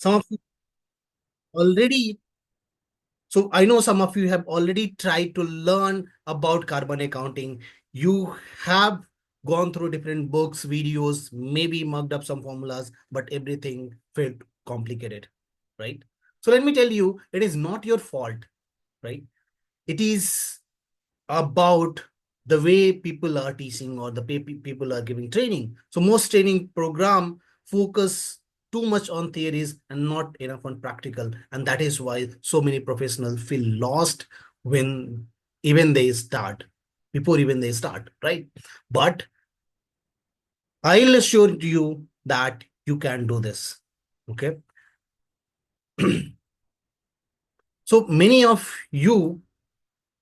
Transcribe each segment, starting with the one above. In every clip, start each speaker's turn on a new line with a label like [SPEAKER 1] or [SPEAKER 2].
[SPEAKER 1] Some of you already, so I know some of you have already tried to learn about carbon accounting. You have gone through different books, videos, maybe mugged up some formulas, but everything felt complicated, right? So let me tell you, it is not your fault, right? It is about the way people are teaching or the people are giving training. So most training program focus too much on theories and not enough on practical. And that is why so many professionals feel lost when even they start, before even they start, right? But I'll assure you that you can do this. Okay. So many of you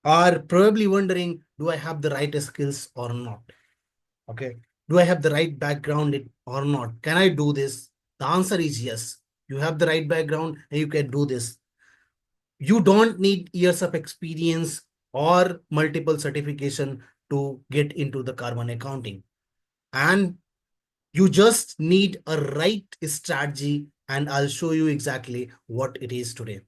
[SPEAKER 1] are probably wondering, do I have the right skills or not? Okay. Do I have the right background or not? Can I do this? The answer is yes. You have the right background and you can do this. You don't need years of experience or multiple certification to get into the carbon accounting. And you just need a right strategy, and I'll show you exactly what it is today.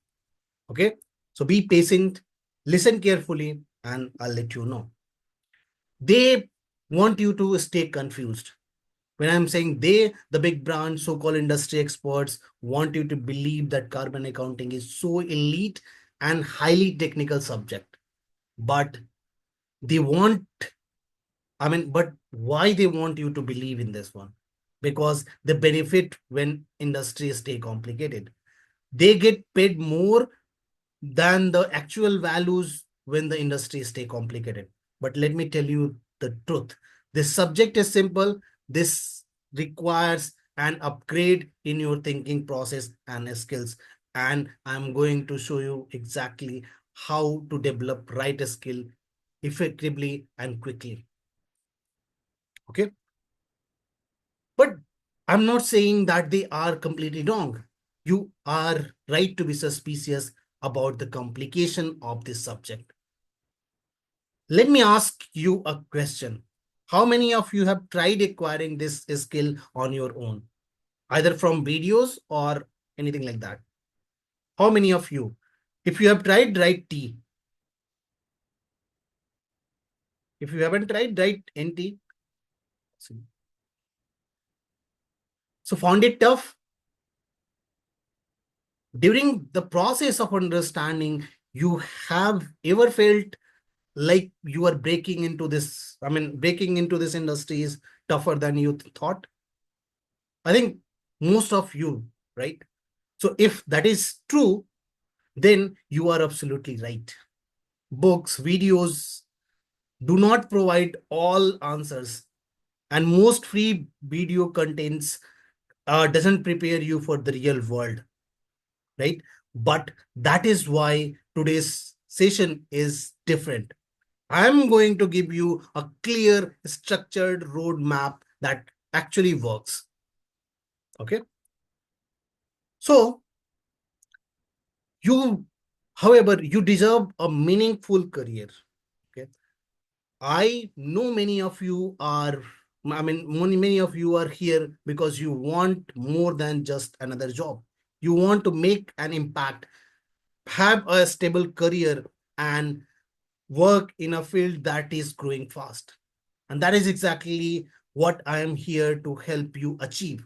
[SPEAKER 1] Okay. So be patient, listen carefully, and I'll let you know. They want you to stay confused. When I'm saying they, the big brand, so-called industry experts want you to believe that carbon accounting is so elite and highly technical subject. But they want, but why they want you to believe in this one? Because the benefit when industries stay complicated. They get paid more than the actual values when the industry stay complicated. But let me tell you the truth. This subject is simple. This requires an upgrade in your thinking process and skills. And I'm going to show you exactly how to develop right skill effectively and quickly. Okay. But I'm not saying that they are completely wrong. You are right to be suspicious about the complication of this subject. Let me ask you a question. How many of you have tried acquiring this skill on your own, either from videos or anything like that? How many of you? If you have tried, write T. If you haven't tried, write NT. So found it tough? During the process of understanding, you have ever felt like you are breaking into this, breaking into this industry is tougher than you thought? I think most of you, right? So if that is true, then you are absolutely right. Books, videos do not provide all answers, and most free video contents doesn't prepare you for the real world, right? But that is why today's session is different. I'm going to give you a clear, structured roadmap that actually works. Okay. So you, however, you deserve a meaningful career. Okay. I know many of you are, many of you are here because you want more than just another job. You want to make an impact, have a stable career, and work in a field that is growing fast. And that is exactly what I am here to help you achieve.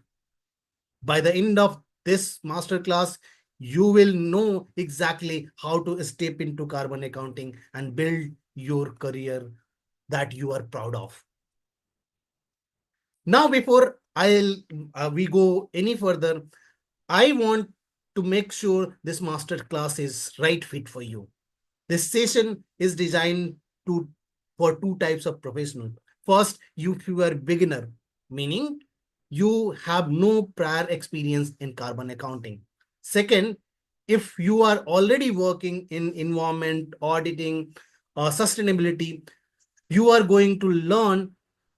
[SPEAKER 1] By the end of this masterclass, you will know exactly how to step into carbon accounting and build your career that you are proud of. Now, before we go any further, I want to make sure this masterclass is right fit for you. This session is designed to for two types of professional. First, if you are beginner, meaning you have no prior experience in carbon accounting. Second, if you are already working in environment auditing or sustainability, you are going to learn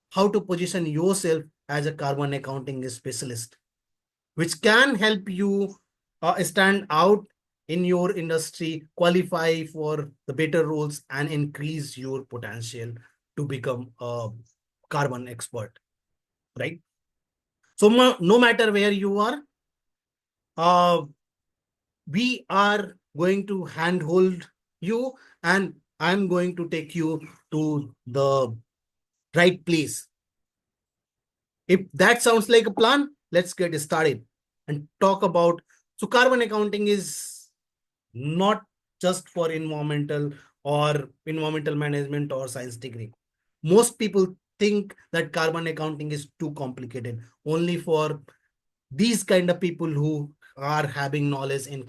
[SPEAKER 1] how to position yourself as a carbon accounting specialist, which can help you stand out in your industry, qualify for the better roles, and increase your potential to become a carbon expert, right? So no matter where you are, Uh, we are going to handhold you, and I'm going to take you to the right place. If that sounds like a plan, let's get started and talk about. So, carbon accounting is not just for environmental management or science degree. Most people think that carbon accounting is too complicated only for these kind of people who are having knowledge in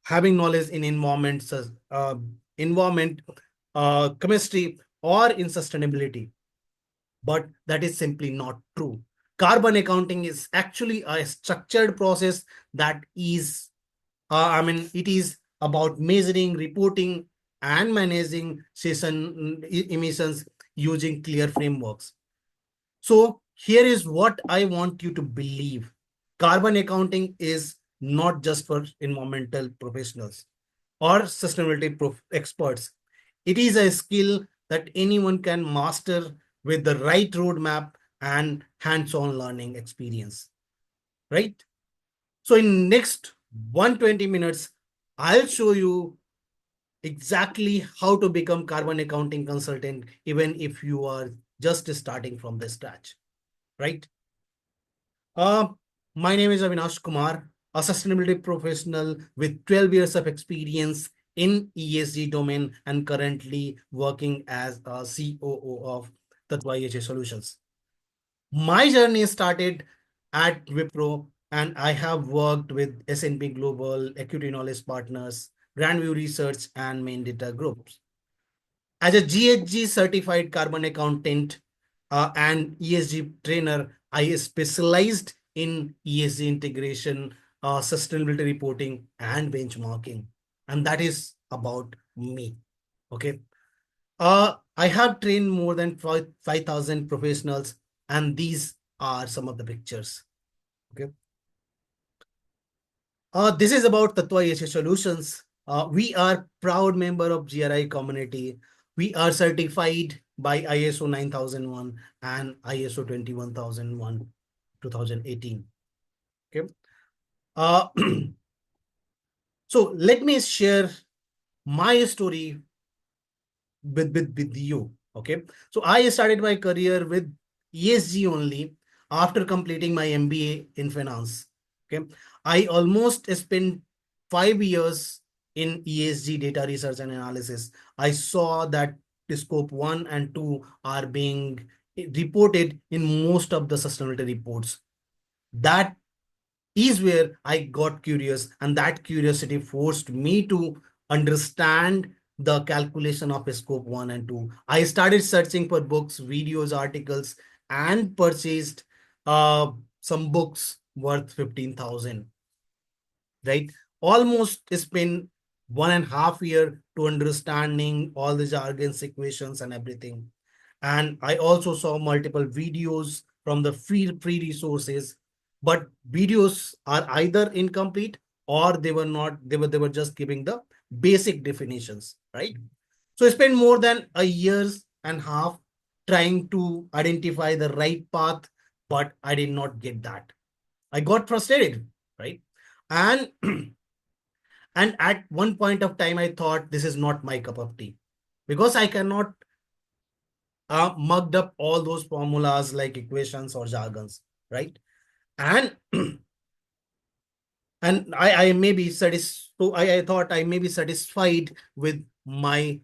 [SPEAKER 1] having knowledge in environment, chemistry, or in sustainability. But that is simply not true. Carbon accounting is actually a structured process that is, it is about measuring, reporting, and managing emissions using clear frameworks. So here is what I want you to believe. Carbon accounting is not just for environmental professionals or sustainability experts. It is a skill that anyone can master with the right roadmap and hands-on learning experience, right? So in next 120 minutes, I'll show you exactly how to become carbon accounting consultant, even if you are just starting from the scratch, right? Uh, my name is Avinash Kumar, a sustainability professional with 12 years of experience in ESG domain and currently working as a COO of Tatva ESG Solutions. My journey started at Wipro, and I have worked with S&P Global, Equity Knowledge Partners, Grandview Research, and Main Data Groups. As a GHG certified carbon accountant and ESG trainer, I specialized in ESG integration, sustainability reporting, and benchmarking. And that is about me. Okay. I have trained more than 5,000 professionals, and these are some of the pictures. Okay. This is about Tatva ESG Solutions. We are proud member of GRI community. We are certified by ISO 9001 and ISO 21001 2018. Okay. Uh, so let me share my story with you. Okay. So I started my career with ESG only after completing my MBA in finance. Okay. I almost spent 5 years in ESG data research and analysis. I saw that the scope 1 and 2 are being reported in most of the sustainability reports. That is where I got curious, and that curiosity forced me to understand the calculation of scope 1 and 2. I started searching for books, videos, articles, and purchased uh, some books worth 15,000, right? Almost spent 1.5 years to understanding all the jargons, equations, and everything. And I also saw multiple videos from the free resources, but videos are either incomplete or they were not, they were just giving the basic definitions, right? So I spent more than a years and half trying to identify the right path, but I did not get that. I got frustrated, right? And and at one point of time, I thought this is not my cup of tea because I cannot mugged up all those formulas like equations or jargons, right? And and I may be satisfied. So I thought I may be satisfied with my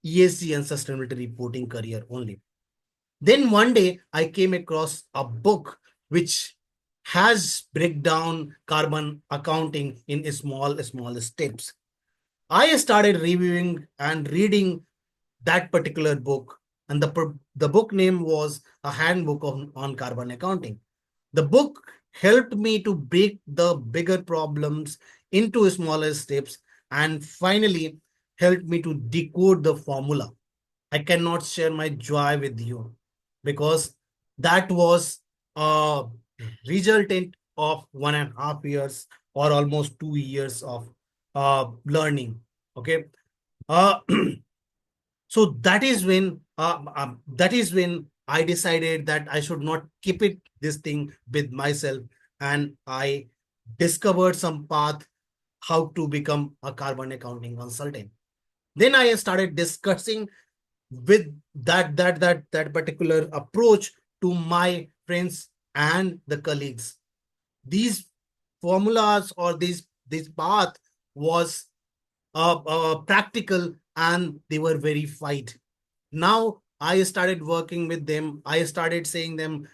[SPEAKER 1] ESG and sustainability reporting career only. Then one day I came across a book which has breakdown carbon accounting in small steps. I started reviewing and reading that particular book, and the book name was A Handbook on Carbon Accounting. The book helped me to break the bigger problems into smaller steps and finally helped me to decode the formula. I cannot share my joy with you because that was a resultant of 1.5 years or almost 2 years of learning. Okay. Uh, so that is when I decided that I should not keep it this thing with myself, and I discovered some path how to become a carbon accounting consultant. Then I started discussing with that particular approach to my friends and the colleagues. These formulas or this path was practical and they were verified. Now I started working with them. I started saying them,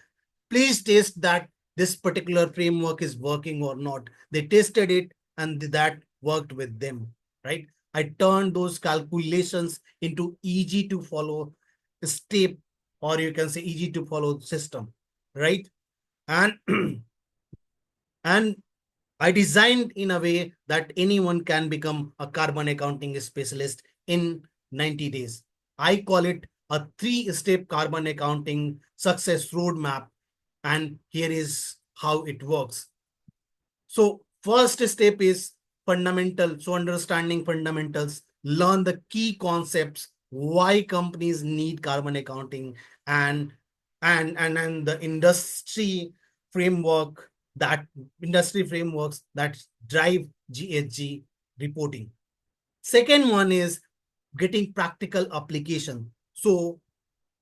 [SPEAKER 1] please test that this particular framework is working or not. They tested it and that worked with them, right? I turned those calculations into easy to follow step, or you can say easy to follow system, right? And and I designed in a way that anyone can become a carbon accounting specialist in 90 days. I call it a three-step carbon accounting success roadmap. And here is how it works. So first step is fundamental. So understanding fundamentals, learn the key concepts, why companies need carbon accounting, and and the framework that industry frameworks that drive GHG reporting. Second one is getting practical application. So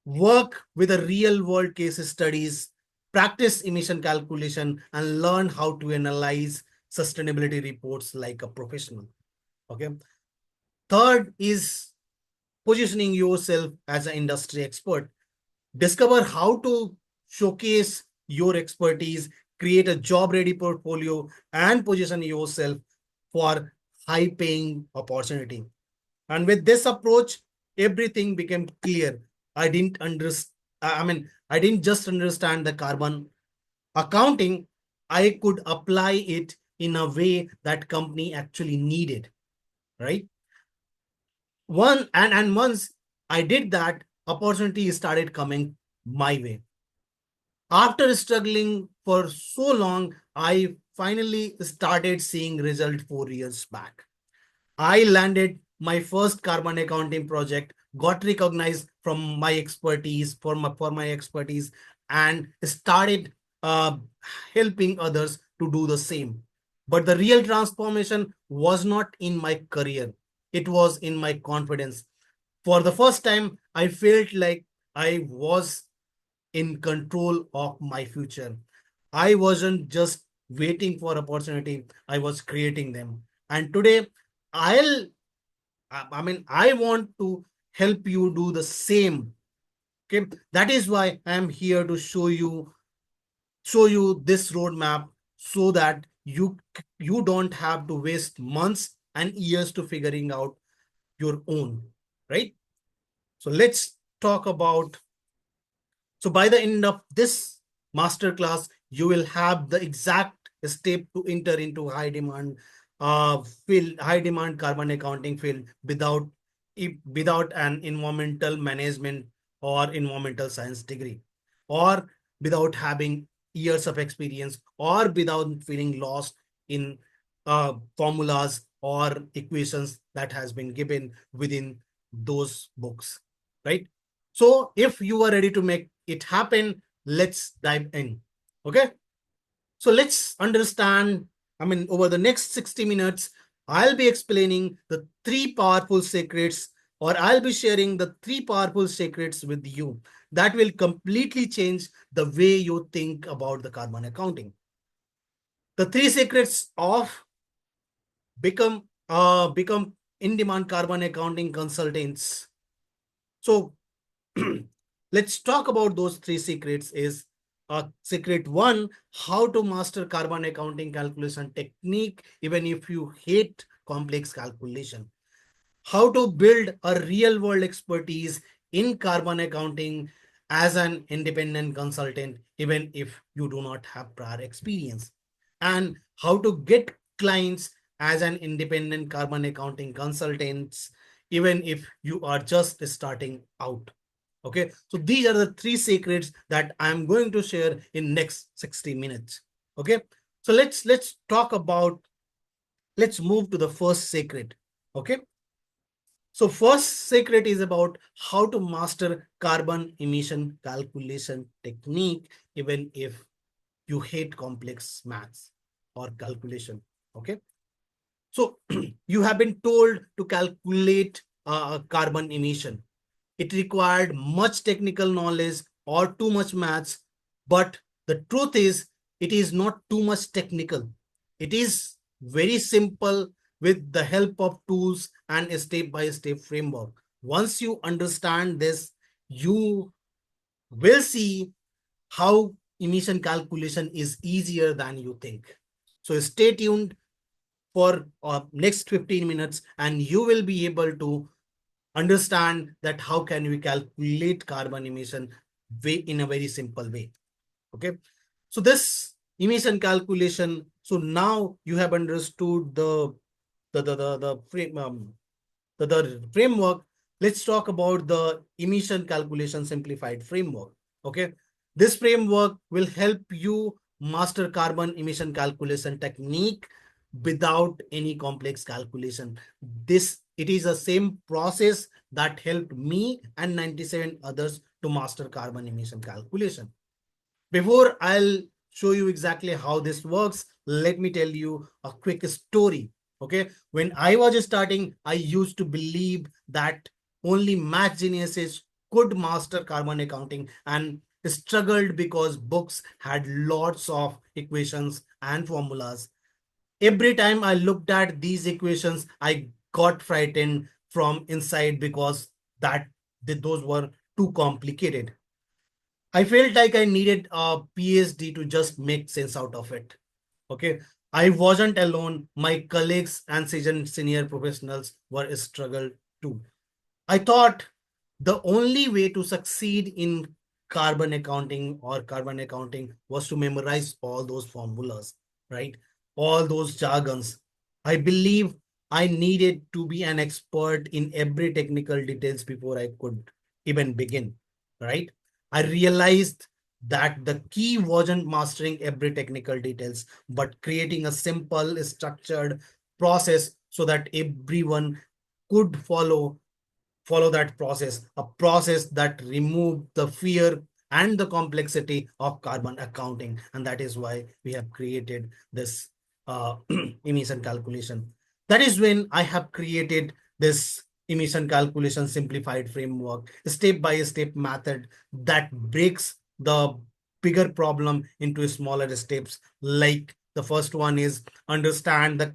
[SPEAKER 1] work with a real world case studies, practice emission calculation, and learn how to analyze sustainability reports like a professional. Okay. Third is positioning yourself as an industry expert. Discover how to showcase your expertise, create a job ready portfolio, and position yourself for high paying opportunity. And with this approach, everything became clear. I didn't understand. I didn't just understand the carbon accounting. I could apply it in a way that company actually needed. Right. And once I did that, opportunity started coming my way. After struggling for so long, I finally started seeing result 4 years back. I landed my first carbon accounting project, got recognized from my expertise, for my expertise, and started uh, helping others to do the same. But the real transformation was not in my career, it was in my confidence. For the first time, I felt like I was in control of my future. I wasn't just waiting for opportunity, I was creating them. And today, I'll I want to help you do the same. Okay. That is why I am here to show you this roadmap so that you don't have to waste months and years to figuring out your own, right? So let's talk about. So by the end of this masterclass, you will have the exact step to enter into high demand carbon accounting field without an environmental management or environmental science degree, or without having years of experience, or without feeling lost in formulas or equations that has been given within those books, right? So if you are ready to make it happen, let's dive in. Okay. So let's understand. Over the next 60 minutes, I'll be explaining the three powerful secrets, or I'll be sharing the three powerful secrets with you that will completely change the way you think about the carbon accounting. The three secrets of become in-demand carbon accounting consultants. So let's talk about those three secrets. Is secret one, how to master carbon accounting calculation technique even if you hate complex calculation. How to build a real world expertise in carbon accounting as an independent consultant even if you do not have prior experience. And how to get clients as an independent carbon accounting consultants even if you are just starting out. Okay, so these are the three secrets that I'm going to share in next 60 minutes. Okay, so let's talk about. Let's move to the first secret. Okay, so first secret is about how to master carbon emission calculation technique even if you hate complex maths. or calculation. Okay. So you have been told to calculate carbon emission. It required much technical knowledge or too much maths, but the truth is, it is not too much technical. It is very simple with the help of tools and a step-by-step framework. Once you understand this, you will see how emission calculation is easier than you think. So stay tuned for next 15 minutes and you will be able to understand that how can we calculate carbon emission in a very simple way. Okay. So this emission calculation, so now you have understood the frame, the framework. Let's talk about the emission calculation simplified framework. Okay. This framework will help you master carbon emission calculation technique without any complex calculation. This it is the same process that helped me and 97 others to master carbon emission calculation. Before I'll show you exactly how this works, let me tell you a quick story. Okay. When I was starting, I used to believe that only math geniuses could master carbon accounting and struggled because books had lots of equations and formulas. Every time I looked at these equations, I got frightened from inside because those were too complicated. I felt like I needed a PhD to just make sense out of it. Okay. I wasn't alone. My colleagues and senior professionals were struggled too. I thought the only way to succeed in carbon accounting was to memorize all those formulas, right? All those jargons. I believe I needed to be an expert in every technical details before I could even begin, right? I realized that the key wasn't mastering every technical details, but creating a simple, structured process so that everyone could follow that process, a process that removed the fear and the complexity of carbon accounting. And that is why we have created this emission calculation. That is when I have created this emission calculation simplified framework, step by step method that breaks the bigger problem into smaller steps. Like the first one is understand the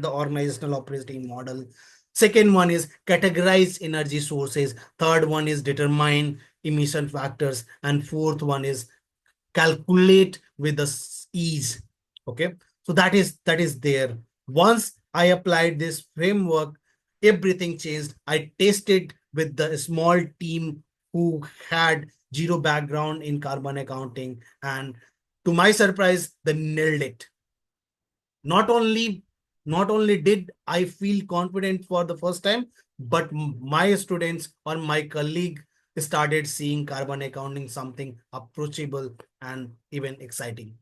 [SPEAKER 1] organizational operating model. Second one is categorize energy sources. Third one is determine emission factors. And fourth one is calculate with the ease. Okay. So that is there. Once I applied this framework, everything changed. I tested with the small team who had zero background in carbon accounting. And to my surprise, they nailed it. Not only did I feel confident for the first time, but my students or my colleague started seeing carbon accounting something approachable and even exciting.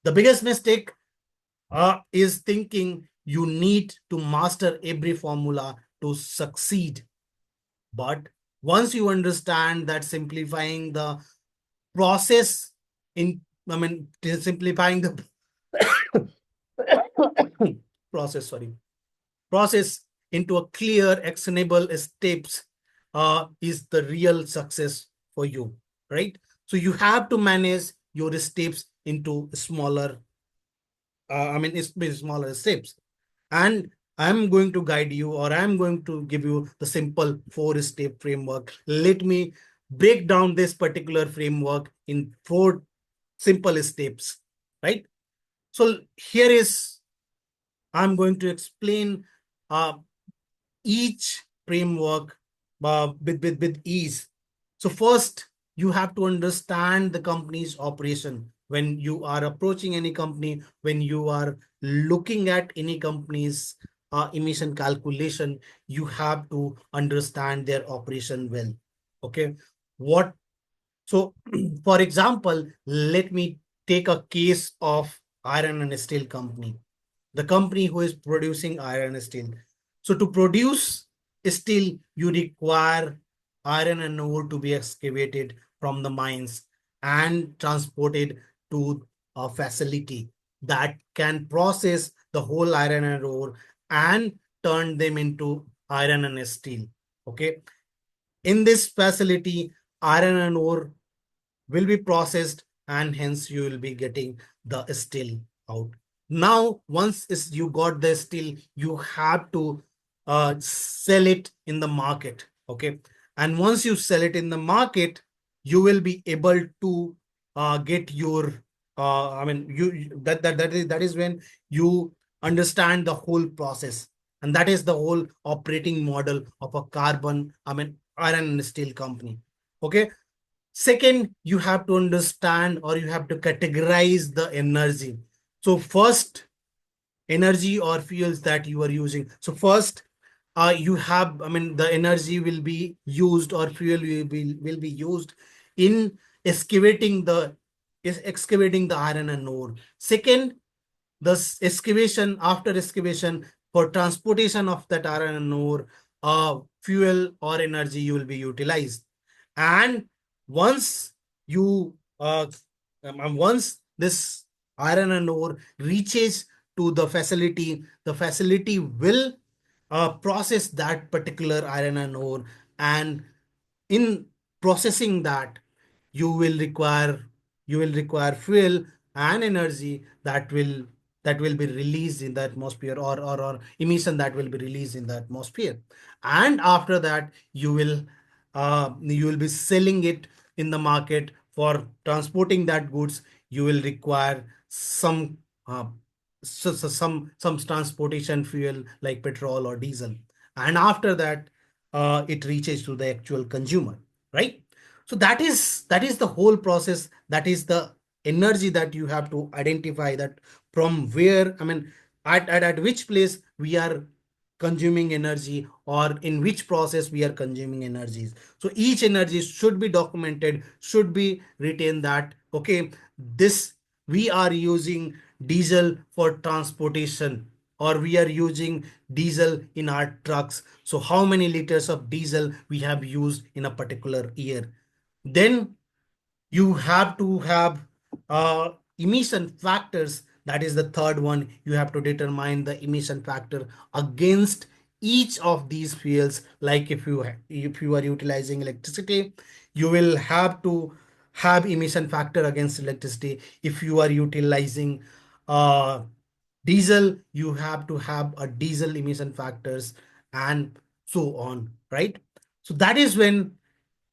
[SPEAKER 1] The biggest mistake is thinking you need to master every formula to succeed. But once you understand that simplifying the process in I mean simplifying the process, sorry, process into a clear, actionable steps is the real success for you, right? So you have to manage your steps into smaller, smaller steps. And I'm going to guide you, or I'm going to give you the simple 4-step framework. Let me break down this particular framework in 4 simple steps, right? So here is, I'm going to explain uh, each framework with ease. So first, you have to understand the company's operation. When you are approaching any company, when you are looking at any company's emission calculation, you have to understand their operation well. Okay. What so, for example, let me take a case of iron and steel company, the company who is producing iron and steel. So to produce steel, you require iron and ore to be excavated from the mines and transported to a facility. that can process the whole iron and ore and turn them into iron and steel. Okay. In this facility, iron and ore will be processed, and hence you will be getting the steel out. Now, once is you got the steel, you have to sell it in the market. Okay. And once you sell it in the market, you will be able to get your that is when you understand the whole process. And that is the whole operating model of a iron and steel company. Okay. Second, you have to understand, or you have to categorize the energy. So first, energy or fuels that you are using. So first, you have, the energy will be used, or fuel will be used in excavating the excavating the iron and ore. Second, the excavation, after excavation, for transportation of that iron and ore, fuel or energy you will be utilized. And once you once this iron and ore reaches to the facility will process that particular iron and ore. And in processing that, you will require fuel and energy that will be released in the atmosphere, or emission that will be released in the atmosphere. And after that, you will be selling it in the market. For transporting that goods, you will require some uh, some transportation fuel like petrol or diesel. And after that, it reaches to the actual consumer, right? So that is the whole process. That is the energy that you have to identify, that from where, at which place we are consuming energy, or in which process we are consuming energies. So each energy should be documented, should be written, that okay, this we are using diesel for transportation, or we are using diesel in our trucks. So how many liters of diesel we have used in a particular year. Then you have to have emission factors. That is the third one. You have to determine the emission factor against each of these fuels. Like if you are utilizing electricity, you will have to have emission factor against electricity. If you are utilizing uh, diesel, you have to have a diesel emission factors, and so on, right? So that is when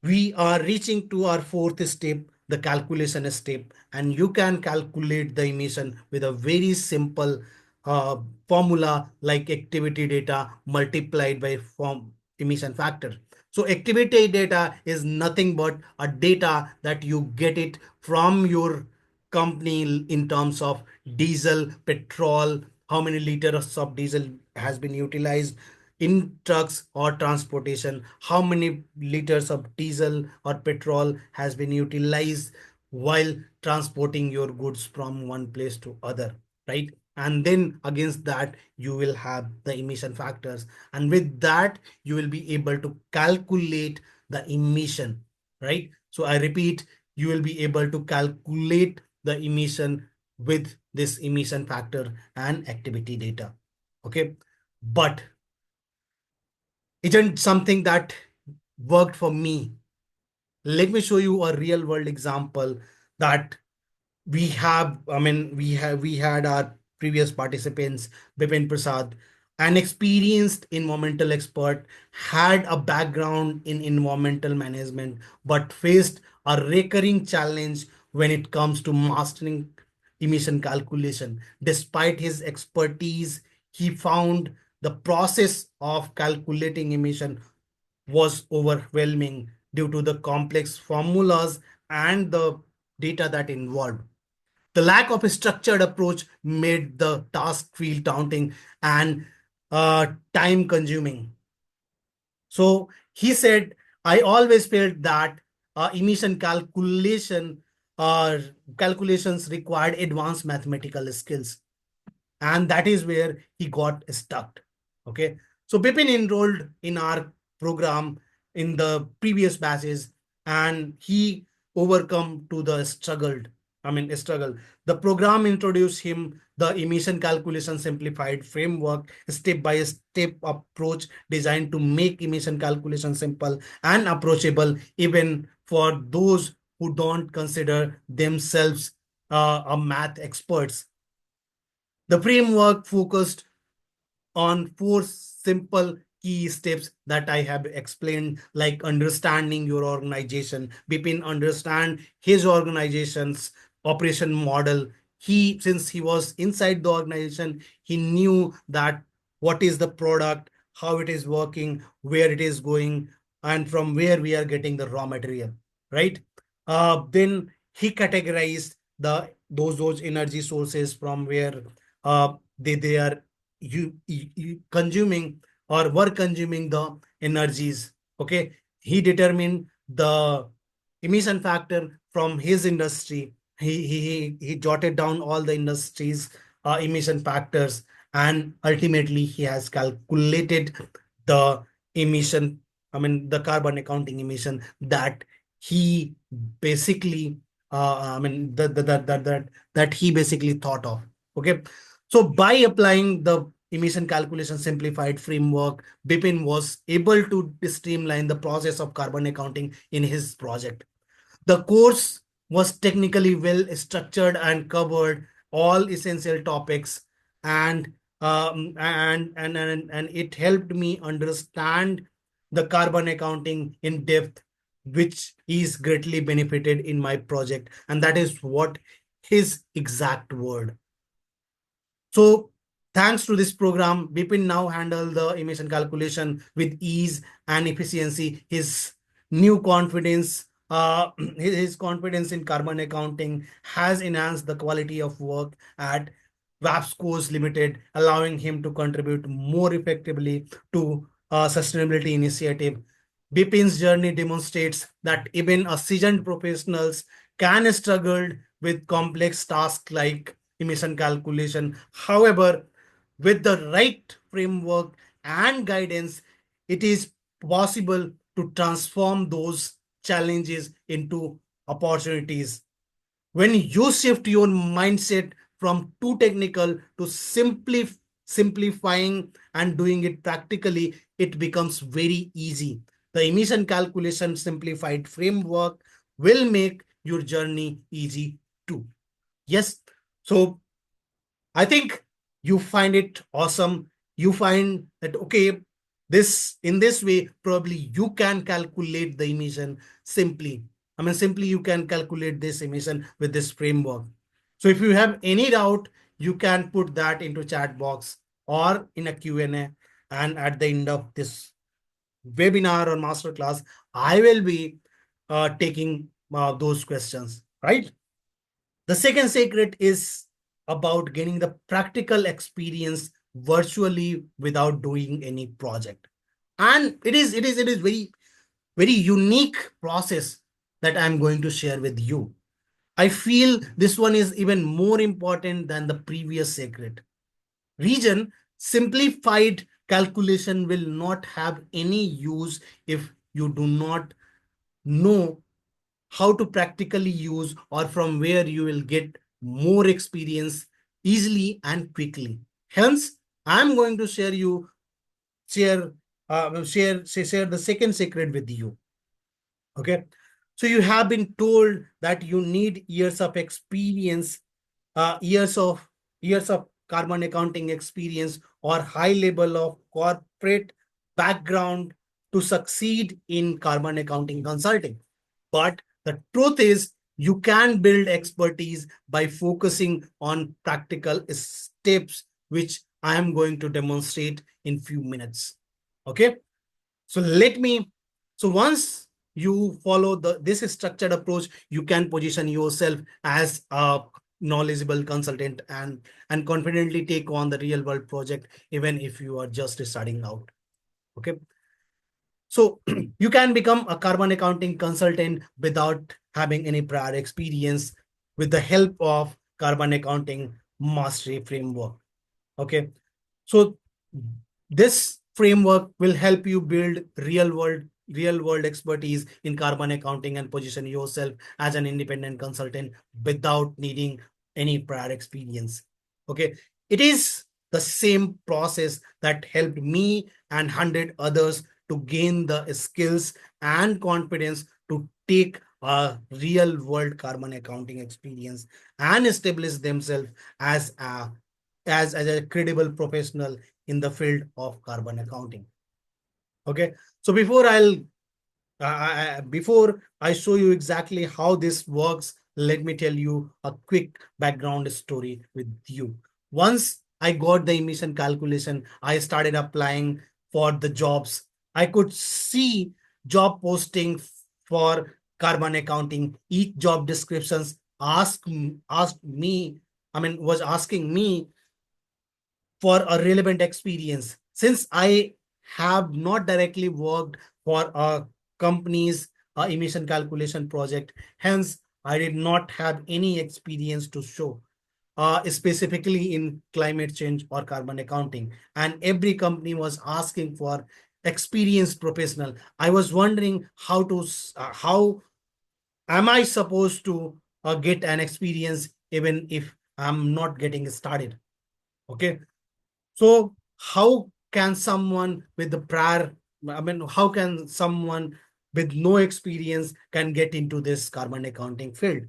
[SPEAKER 1] we are reaching to our fourth step, the calculation step. And you can calculate the emission with a very simple uh, formula, like activity data multiplied by form emission factor. So activity data is nothing but a data that you get it from your company in terms of diesel, petrol, how many liters of diesel has been utilized in trucks or transportation, how many liters of diesel or petrol has been utilized while transporting your goods from one place to other, right? And then against that, you will have the emission factors, and with that you will be able to calculate the emission, right? So I repeat, you will be able to calculate the emission with this emission factor and activity data. Okay. But isn't something that worked for me. Let me show you a real world example that we had our previous participants, Bipin Prasad, an experienced environmental expert, had a background in environmental management, but faced a recurring challenge when it comes to mastering emission calculation. Despite his expertise, he found the process of calculating emission was overwhelming due to the complex formulas and the data that involved. The lack of a structured approach made the task feel daunting and time consuming. So he said, I always felt that emission uh, calculations required advanced mathematical skills, and that is where he got stuck. Okay. So Bipin enrolled in our program in the previous batches, and he overcome to the struggled. struggle. The program introduced him the emission calculation simplified framework, step by step approach designed to make emission calculation simple and approachable even for those who don't consider themselves a math experts. The framework focused on four simple key steps that I have explained, like understanding your organization. Bipin understand his organization's operation model. Since he was inside the organization, he knew that what is the product, how it is working, where it is going, and from where we are getting the raw material, right? Then he categorized those energy sources from where they are you consuming or were consuming the energies. Okay, he determined the emission factor from his industry. He jotted down all the industries emission factors, and ultimately he has calculated the emission, the carbon accounting emission that he basically that he basically thought of. Okay, so by applying the emission calculation simplified framework, Bipin was able to streamline the process of carbon accounting in his project. The course was technically well structured and covered all essential topics, and and it helped me understand the carbon accounting in depth, which is greatly benefited in my project, and that is what his exact word. So thanks to this program, Bipin now handle the emission calculation with ease and efficiency. His new confidence, his confidence in carbon accounting has enhanced the quality of work at Wapscos Limited, allowing him to contribute more effectively to sustainability initiative. Bipin's journey demonstrates that even a seasoned professionals can struggle with complex tasks like emission calculation. However, with the right framework and guidance, it is possible to transform those challenges into opportunities. When you shift your mindset from too technical to simplifying and doing it practically, it becomes very easy. The emission calculation simplified framework will make your journey easy too. Yes. So I think you find it awesome. You find that, okay, this in this way, probably you can calculate the emission simply. Simply you can calculate this emission with this framework. So if you have any doubt, you can put that into chat box or in a Q&A. And at the end of this webinar or masterclass, I will be taking those questions, right? The second secret is about getting the practical experience virtually without doing any project. And it is very unique process that I'm going to share with you. I feel this one is even more important than the previous secret. Region simplified calculation will not have any use if you do not know how to practically use or from where you will get more experience easily and quickly. Hence, I'm going to share share the second secret with you. Okay, so you have been told that you need years of experience, years of carbon accounting experience or high level of corporate background to succeed in carbon accounting consulting. But the truth is, you can build expertise by focusing on practical steps, which I am going to demonstrate in few minutes. Okay. So once you follow this structured approach, you can position yourself as a knowledgeable consultant and confidently take on the real world project, even if you are just starting out. Okay. So you can become a carbon accounting consultant without having any prior experience with the help of carbon accounting mastery framework. Okay. So this framework will help you build real world real world expertise in carbon accounting and position yourself as an independent consultant without needing any prior experience. Okay. It is the same process that helped me and 100 others to gain the skills and confidence to take a real world carbon accounting experience and establish themselves as as a credible professional in the field of carbon accounting. Okay. So before I show you exactly how this works, let me tell you a quick background story with you. Once I got the emission calculation, I started applying for the jobs. I could see job posting for carbon accounting. Each job descriptions asked me, was asking me for a relevant experience. Since I have not directly worked for a company's emission calculation project, hence I did not have any experience to show, specifically in climate change or carbon accounting. And every company was asking for experienced professional. I was wondering how am I supposed to get an experience even if I'm not getting started. Okay. So how can someone with the prior, how can someone with no experience can get into this carbon accounting field?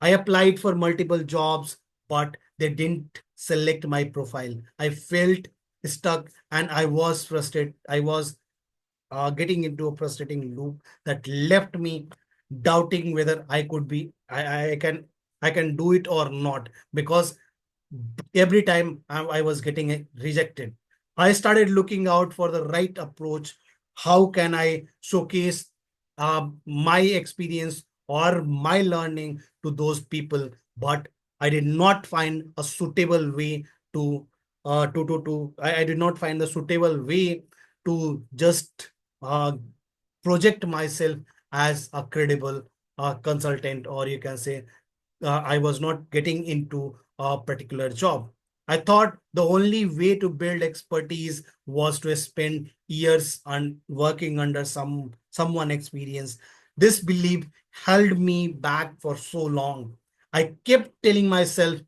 [SPEAKER 1] I applied for multiple jobs, but they didn't select my profile. I felt stuck and I was frustrated. I was getting into a frustrating loop that left me doubting whether I can do it or not, because every time I was getting rejected. I started looking out for the right approach. How can I showcase my experience or my learning to those people? But I did not find a suitable way I did not find the suitable way to just uh, project myself as a credible consultant, or you can say I was not getting into a particular job. I thought the only way to build expertise was to spend years on working under someone experienced. This belief held me back for so long. I kept telling myself,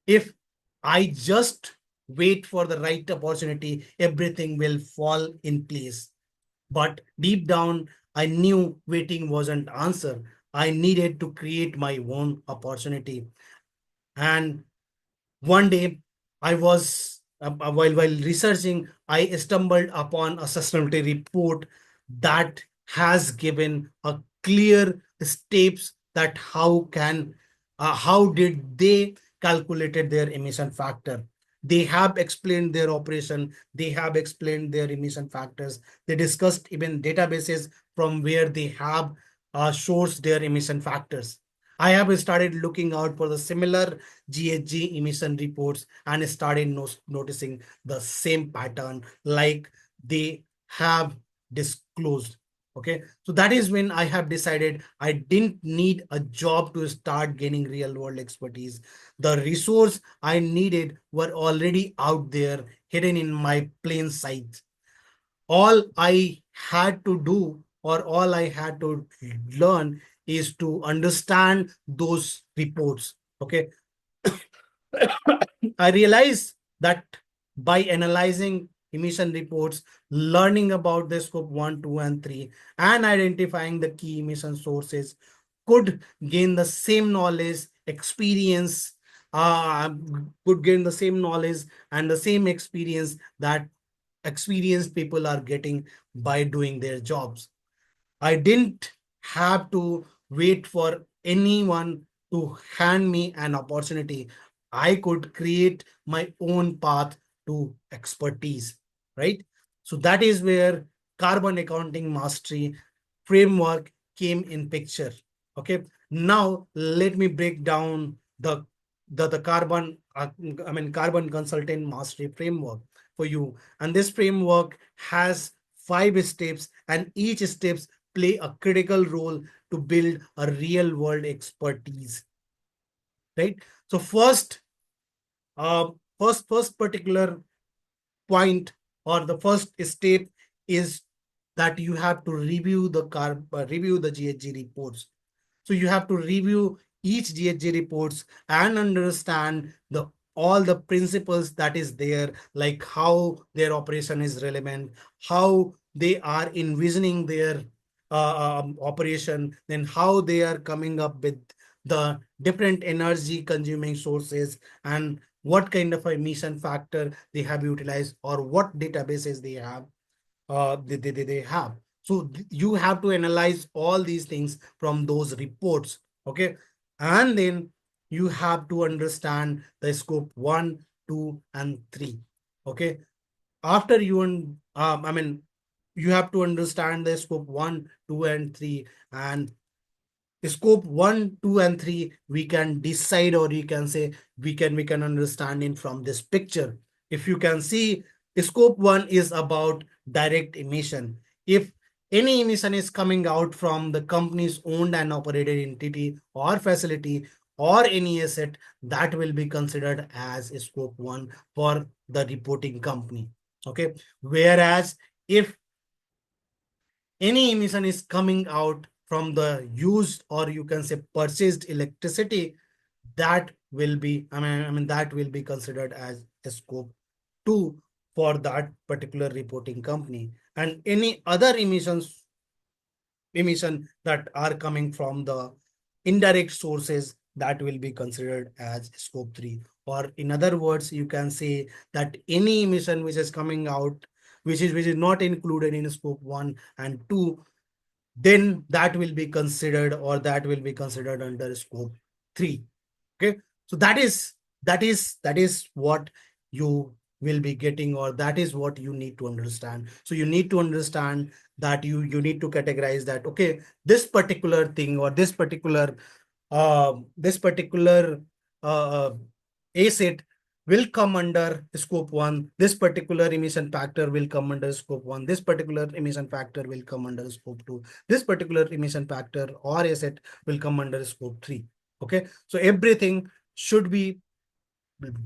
[SPEAKER 1] if I just wait for the right opportunity, everything will fall in place. But deep down, I knew waiting wasn't answer. I needed to create my own opportunity. And one day, I was while researching, I stumbled upon a sustainability report that has given a clear steps that how did they calculated their emission factor. They have explained their operation. They have explained their emission factors. They discussed even databases from where they have sourced their emission factors. I have started looking out for the similar GHG emission reports and started noticing the same pattern like they have disclosed. Okay, so that is when I have decided I didn't need a job to start gaining real world expertise. The resource I needed were already out there, hidden in my plain sight. All I had to do, or all I had to learn, is to understand those reports. Okay. I realized that by analyzing emission reports, learning about the scope 1, 2, and 3, and identifying the key emission sources, could gain the same knowledge, experience, uh, could gain the same knowledge and the same experience that experienced people are getting by doing their jobs. I didn't have to wait for anyone to hand me an opportunity. I could create my own path to expertise, right? So that is where carbon accounting mastery framework came in picture. Okay. Now let me break down the carbon carbon consultant mastery framework for you. And this framework has 5 steps, and each steps play a critical role to build a real world expertise, right? So uh, first particular point, or the first step, is that you have to review the review the GHG reports. So you have to review each GHG reports and understand the all the principles that is there, like how their operation is relevant, how they are envisioning their operation, then how they are coming up with the different energy consuming sources, and what kind of emission factor they have utilized, or what databases they have they have. So you have to analyze all these things from those reports. Okay. And then you have to understand the scope 1, 2, and 3. Okay. After you, you have to understand the scope 1, 2, and 3. And scope 1, 2, and 3, we can decide, or you can say we can understand it from this picture. If you can see, scope 1 is about direct emission. If any emission is coming out from the company's owned and operated entity or facility or any asset, that will be considered as scope 1 for the reporting company. Okay. Whereas if any emission is coming out from the used, or you can say purchased electricity, that will be, that will be considered as a scope 2 for that particular reporting company. And any other emission that are coming from the indirect sources, that will be considered as scope 3. Or in other words, you can say that any emission which is coming out, which is not included in scope 1 and 2, then that will be considered, or that will be considered under scope 3. Okay. So that is what you will be getting, or that is what you need to understand. So you need to understand that you need to categorize that, okay, this particular thing, or this particular uh, asset will come under scope 1. This particular emission factor will come under scope 1. This particular emission factor will come under scope 2. This particular emission factor or asset will come under scope 3. Okay. So everything should be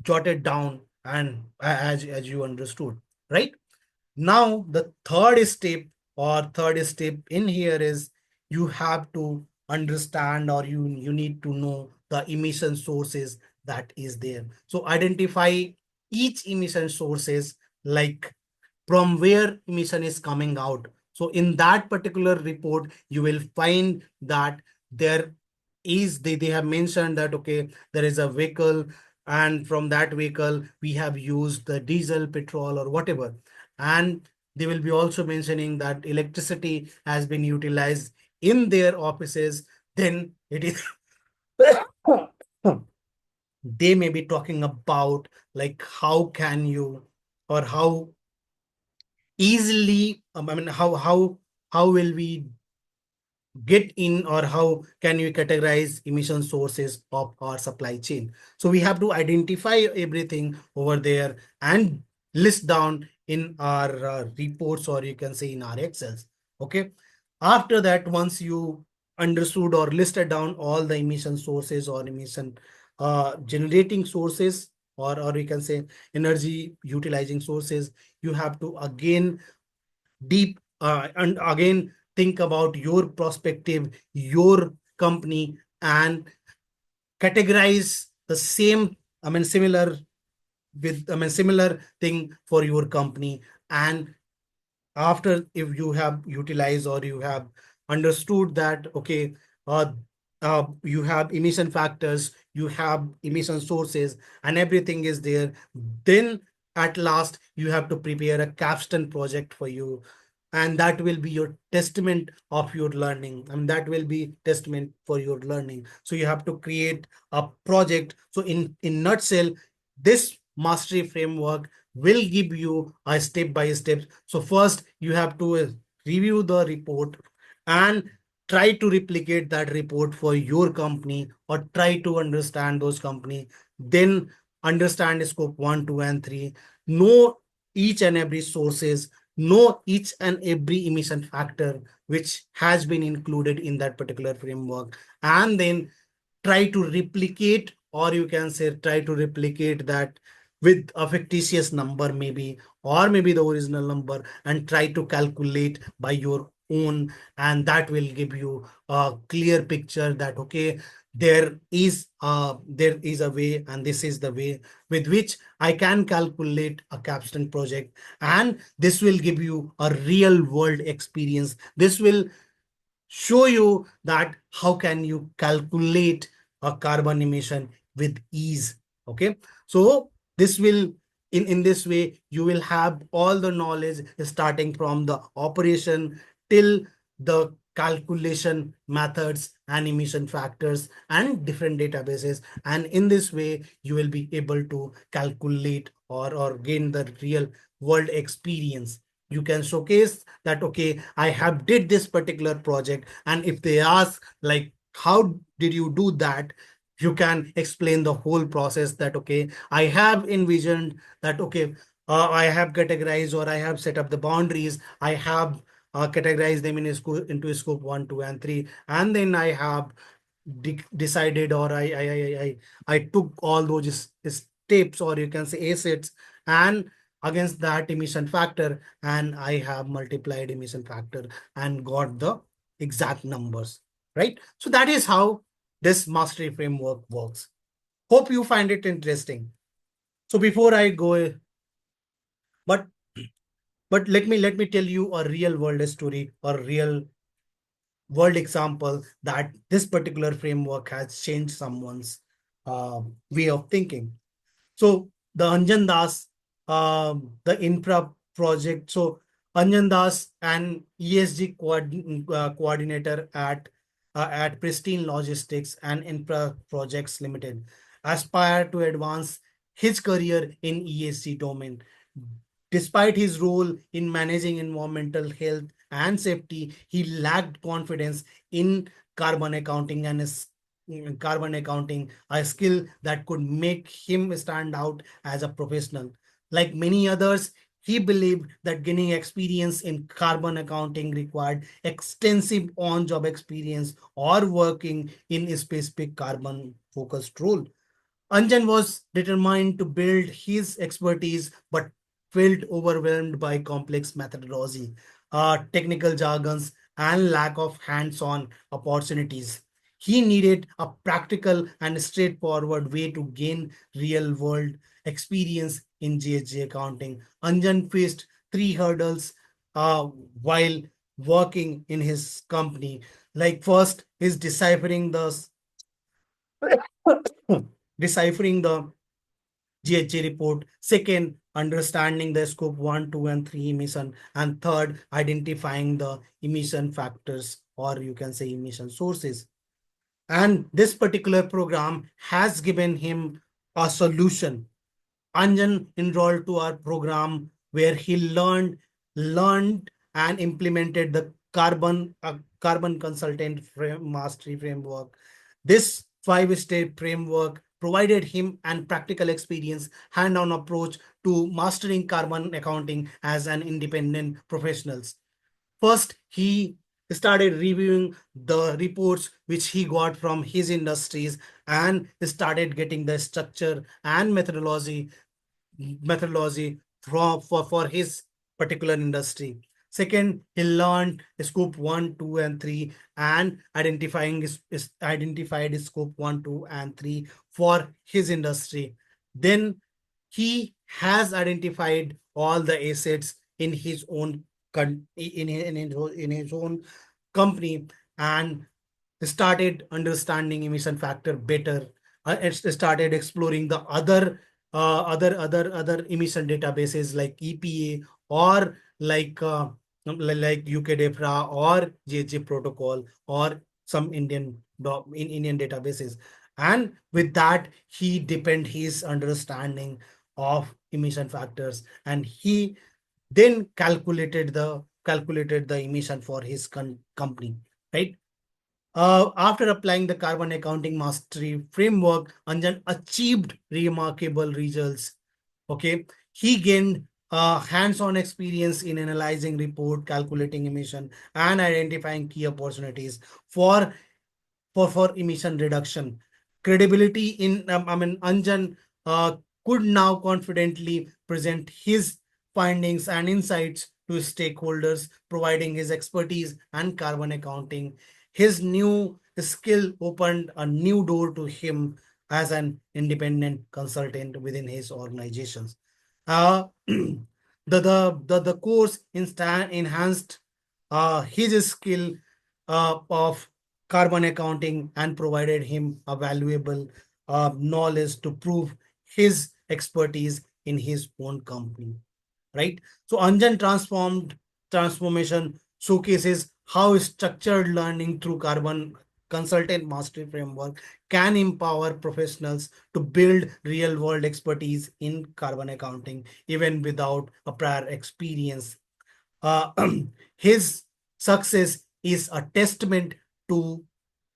[SPEAKER 1] jotted down, and as you understood, right? Now the third step in here is, you have to understand, or you need to know the emission sources that is there. So identify each emission sources, like from where emission is coming out. So in that particular report, you will find that there is, they have mentioned that, okay, there is a vehicle, and from that vehicle we have used the diesel, petrol, or whatever. And they will be also mentioning that electricity has been utilized in their offices. Then it is they may be talking about, like, how can you, or how easily, how will we get in, or how can we categorize emission sources of our supply chain. So we have to identify everything over there and list down in our reports, or you can say in our excels. Okay. After that, once you understood or listed down all the emission sources, or emission generating sources, or you can say energy utilizing sources, you have to again deep and again think about your perspective, your company, and categorize the same, similar similar thing for your company. And after, if you have utilized, or you have understood that, okay, uh, you have emission factors, you have emission sources, and everything is there, then at last you have to prepare a capstone project for you, and that will be your testament of your learning. That will be testament for your learning. So you have to create a project. So in nutshell, this mastery framework will give you a step by step. So first you have to review the report and try to replicate that report for your company, or try to understand those company. Then understand scope 1, 2, and 3. Know each and every sources, know each and every emission factor which has been included in that particular framework, and then try to replicate, or you can say try to replicate that with a fictitious number maybe, or maybe the original number, and try to calculate by your own, and that will give you a clear picture that okay, there is a way, and this is the way with which I can calculate a capstone project, and this will give you a real world experience. This will show you that how can you calculate a carbon emission with ease. Okay, so this will, in this way you will have all the knowledge starting from the operation till the calculation methods and emission factors and different databases, and in this way you will be able to calculate or gain the real world experience. You can showcase that okay, I have did this particular project, and if they ask like how did you do that, you can explain the whole process that okay, I have envisioned that okay, I have categorized or I have set up the boundaries, I have categorized them in a into a scope 1, 2, and 3, and then I have decided, or I took all those steps, or you can say assets, and against that emission factor, and I have multiplied emission factor and got the exact numbers, right? So that is how this mastery framework works. Hope you find it interesting. So before I go, but let me tell you a real world story or real world example that this particular framework has changed someone's way of thinking. So the Anjan Das, the infra project. So Anjan Das, an ESG coordinator at Pristine Logistics and Infra Projects Limited, aspire to advance his career in ESG domain. Despite his role in managing environmental health and safety, he lacked confidence in carbon accounting and carbon accounting, a skill that could make him stand out as a professional. Like many others, he believed that gaining experience in carbon accounting required extensive on job experience or working in a specific carbon focused role. Anjan was determined to build his expertise, but felt overwhelmed by complex methodology, technical jargons, and lack of hands on opportunities. He needed a practical and straightforward way to gain real world experience in GHG accounting. Anjan faced three hurdles while working in his company. Like, first is deciphering the GHG report. Second, understanding the scope 1, 2, and 3 emission. And third, identifying the emission factors, or you can say emission sources. And this particular program has given him a solution. Anjan enrolled to our program where he learned and implemented the carbon consultant mastery framework. This five-step framework provided him an practical experience, hand-on approach to mastering carbon accounting as an independent professionals. First, he started reviewing the reports which he got from his industries and started getting the structure and methodology for his particular industry. Second, he learned scope 1, 2, and 3, and identified scope 1, 2, and 3 for his industry. Then he has identified all the assets in his own in his own company, and started understanding emission factor better. It started exploring the other emission databases like EPA, or like UK DEFRA or GHG protocol, or some Indian databases. And with that, he deepened his understanding of emission factors, and he then calculated the emission for his company, right? After applying the carbon accounting mastery framework, Anjan achieved remarkable results. Okay, he gained hands-on experience in analyzing report, calculating emission, and identifying key opportunities for for emission reduction. Credibility in Anjan could now confidently present his findings and insights to stakeholders, providing his expertise and carbon accounting. His new skill opened a new door to him as an independent consultant within his organizations. The course enhanced his skill of carbon accounting and provided him a valuable knowledge to prove his expertise in his own company, right? So Anjan transformation showcases how structured learning through carbon consultant mastery framework can empower professionals to build real world expertise in carbon accounting even without a prior experience. uh, his success is a testament to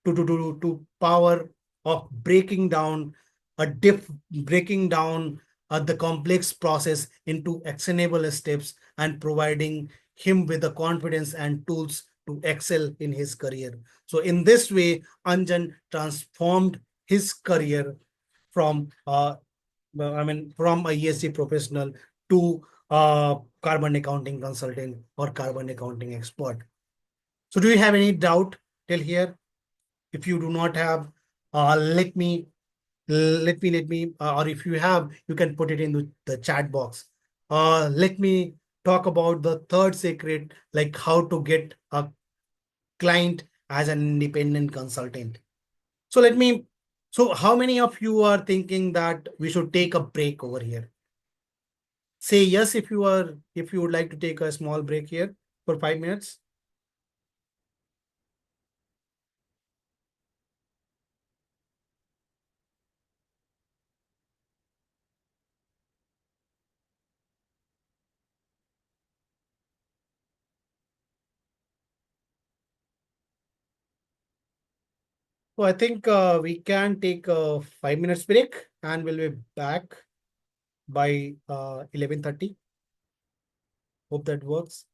[SPEAKER 1] to power of breaking down the complex process into actionable steps and providing him with the confidence and tools to excel in his career. So in this way, Anjan transformed his career from from a ESG professional to carbon accounting consultant or carbon accounting expert. So do you have any doubt till here? If you do not have, or if you have, you can put it in the chat box. Let me talk about the third secret, like how to get a client as an independent consultant. So how many of you are thinking that we should take a break over here? Say yes if you would like to take a small break here for 5 minutes. So I think we can take a 5 minutes break and we'll be back by 11:30. Hope that works.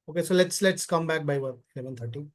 [SPEAKER 1] Okay, so let's come back by 11:30.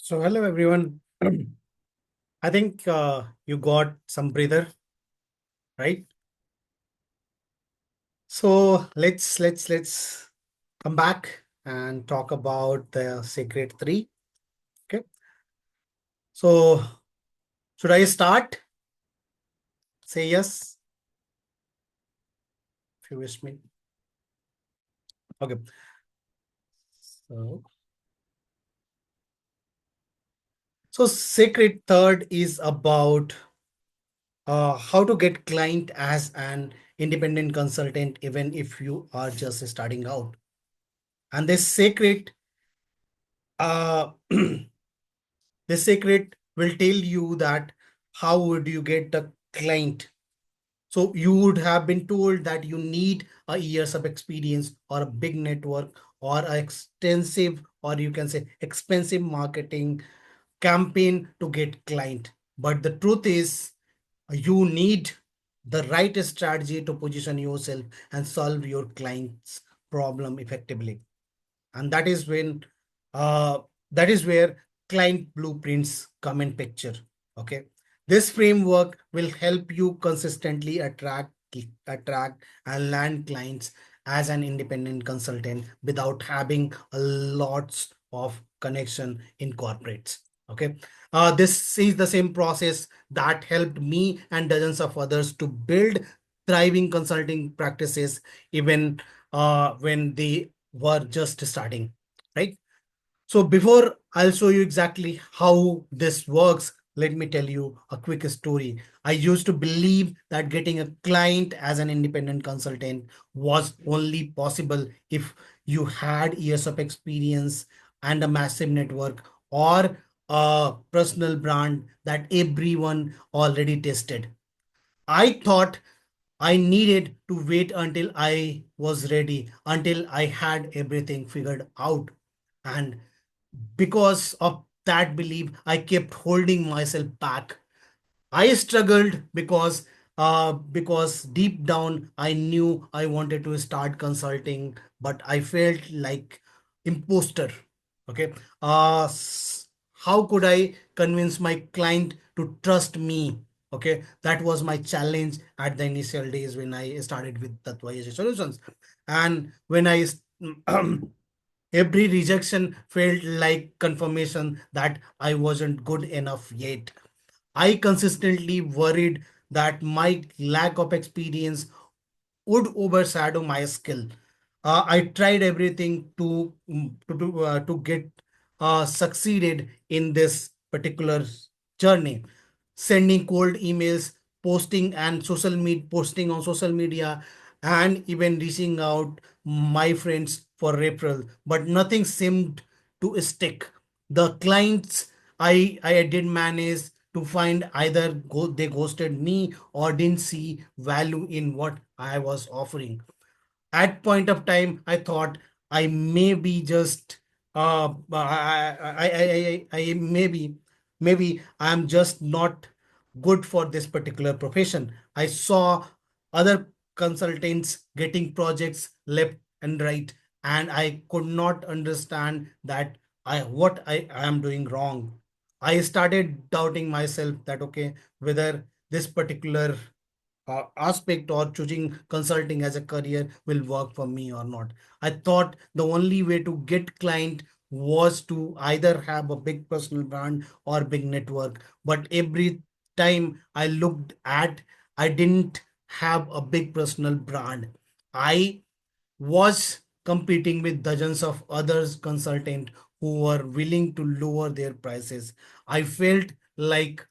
[SPEAKER 1] So hello everyone. I think you got some breather, right? So let's come back and talk about the Sacred Three. Okay. So should I start? Say yes if you wish me. Okay. So Sacred Third is about how to get client as an independent consultant, even if you are just starting out. And this sacred uh the secret will tell you that how would you get a client. So you would have been told that you need a years of experience or a big network or a extensive, or you can say expensive marketing campaign to get client. But the truth is you need the right strategy to position yourself and solve your client's problem effectively. And uh, that is where client blueprints come in picture. Okay, this framework will help you consistently attract and land clients as an independent consultant without having a lots of connection in corporates. Okay, this is the same process that helped me and dozens of others to build thriving consulting practices, even when they were just starting, right? So before I'll show you exactly how this works, let me tell you a quick story. I used to believe that getting a client as an independent consultant was only possible if you had years of experience and a massive network or a personal brand that everyone already tested. I thought I needed to wait until I was ready, until I had everything figured out. And because of that belief, I kept holding myself back. I struggled because deep down I knew I wanted to start consulting, but I felt like imposter. Okay. How could I convince my client to trust me? Okay, that was my challenge at the initial days when I started with Tatva Solutions, and when I every rejection felt like confirmation that I wasn't good enough yet. I consistently worried that my lack of experience would overshadow my skill. I tried everything to get succeeded in this particular journey, sending cold emails, posting on social media, and even reaching out my friends for referral. But nothing seemed to stick. The clients I did manage to find either they ghosted me or didn't see value in what I was offering. At point of time I thought I may be just I maybe I'm just not good for this particular profession. I saw other consultants getting projects left and right, and I could not understand that I am doing wrong. I started doubting myself that okay, whether this particular aspect or choosing consulting as a career will work for me or not. I thought the only way to get client was to either have a big personal brand or big network. But every time I looked at, I didn't have a big personal brand. I was competing with dozens of others consultant who were willing to lower their prices. I felt like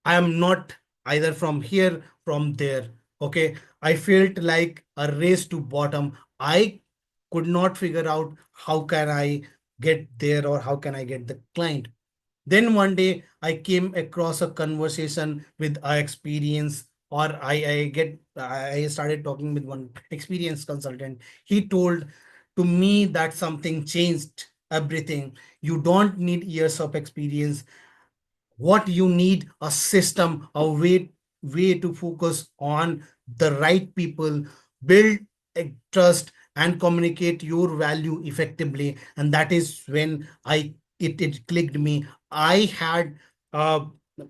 [SPEAKER 1] I am not either from here, from there. Okay. I felt like a race to bottom. I could not figure out how can I get there or how can I get the client. Then one day I came across a conversation with a experience or I started talking with one experienced consultant. He told to me that something changed everything. You don't need years of experience. What you need a system, a way to focus on the right people, build a trust and communicate your value effectively. And that is when I it clicked me. Uh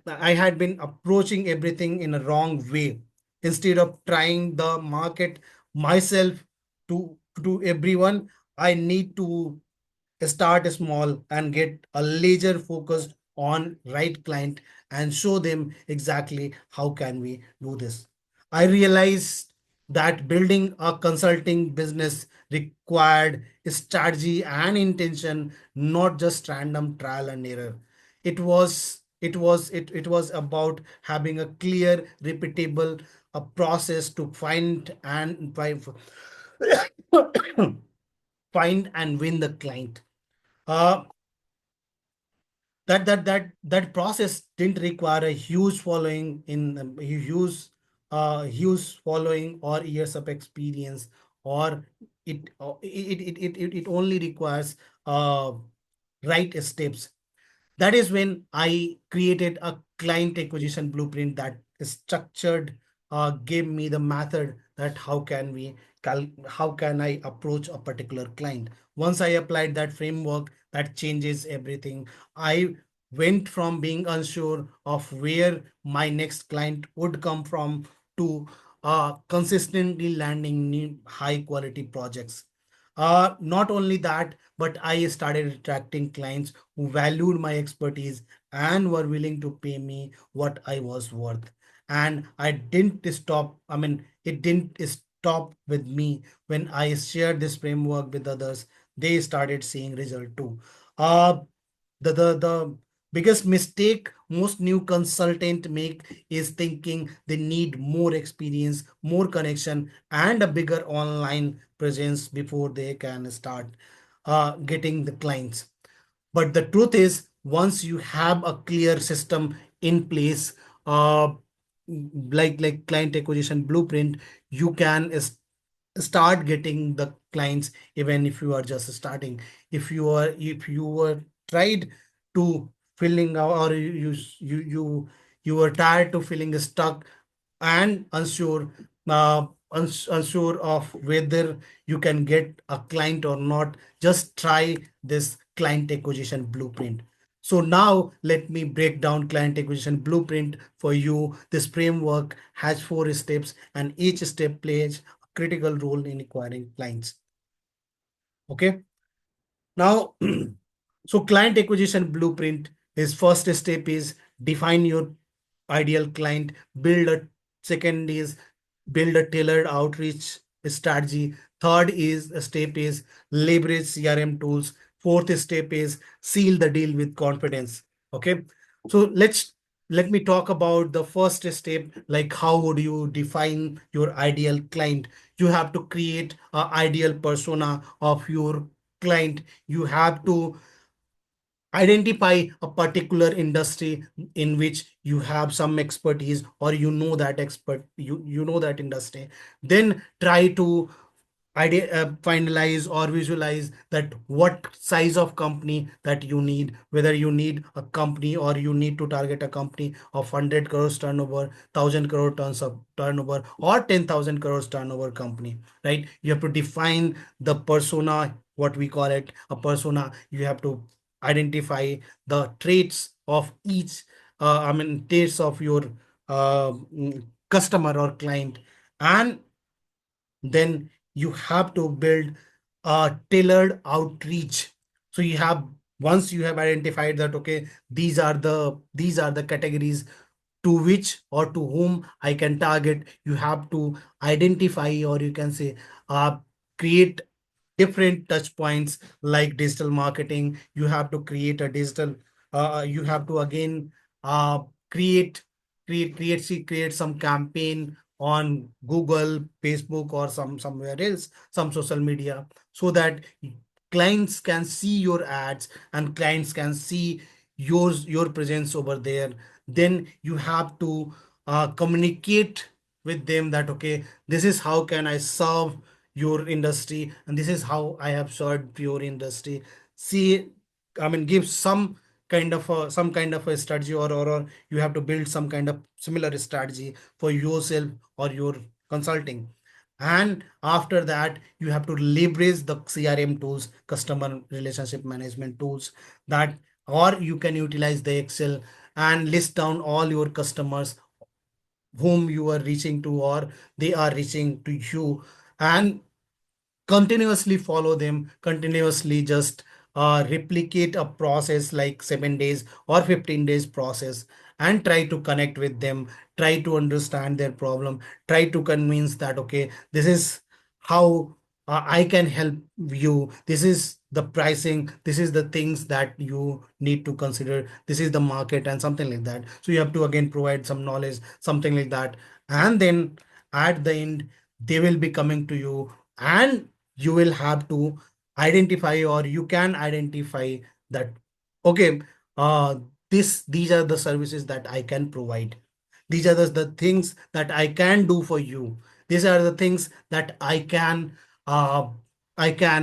[SPEAKER 1] I had been approaching everything in a wrong way. Instead of trying the market myself to everyone, I need to start small and get a laser focused on right client and show them exactly how can we do this. I realized that building a consulting business required strategy and intention, not just random trial and error. It was about having a clear repeatable a process to find and win the client. uh, that process didn't require a huge following in huge following or years of experience, or it only requires uh, right steps. That is when I created a client acquisition blueprint that is structured, gave me the method that how can I approach a particular client. Once I applied that framework, that changes everything. I went from being unsure of where my next client would come from to consistently landing new high quality projects. Not only that, but I started attracting clients who valued my expertise and were willing to pay me what I was worth. And it didn't stop with me. When I shared this framework with others, they started seeing result too. Uh, the biggest mistake most new consultant make is thinking they need more experience, more connection, and a bigger online presence before they can start getting the clients. But the truth is, once you have a clear system in place, uh, like client acquisition blueprint, you can start getting the clients even if you are just starting. If you were tried to filling out, or you were tired to feeling stuck and unsure of whether you can get a client or not, just try this client acquisition blueprint. So now let me break down client acquisition blueprint for you. This framework has 4 steps, and each step plays a critical role in acquiring clients. Okay. Now, so client acquisition blueprint, his first step is define your ideal client. Build a Second is build a tailored outreach strategy. Third is step is leverage CRM tools. Fourth step is seal the deal with confidence. Okay, so let me talk about the first step. Like, how would you define your ideal client? You have to create an ideal persona of your client. You have to identify a particular industry in which you have some expertise, or you know that industry. Then try to finalize or visualize that what size of company that you need, whether you need a company or you need to target a company of 100 crores turnover, 1000 crore tons of turnover, or 10,000 crores turnover company, right? You have to define the persona, what we call it a persona. You have to identify the traits of each traits of your customer or client. And then you have to build a tailored outreach. So you have once you have identified that, okay, these are the categories to which or to whom I can target, you have to identify, or you can say create different touch points like digital marketing. You have to create a digital you have to again uh, create create some campaign on Google, Facebook, or somewhere else, some social media, so that clients can see your ads and clients can see your presence over there. Then you have to communicate with them that, okay, this is how can I serve your industry, and this is how I have served your industry. See, give some kind of a strategy, or you have to build some kind of similar strategy for yourself or your consulting. And after that, you have to leverage the CRM tools, customer relationship management tools, that, or you can utilize the Excel and list down all your customers whom you are reaching to, or they are reaching to you, and continuously follow them, continuously just replicate a process like 7 days or 15 days process, and try to connect with them, try to understand their problem, try to convince that, okay, this is how I can help you, this is the pricing, this is the things that you need to consider, this is the market, and something like that. So you have to again provide some knowledge, something like that. And then at the end, they will be coming to you, and you will have to identify, or you can identify that, okay, uh these are the services that I can provide, these are the things that I can do for you, these are the things that uh I can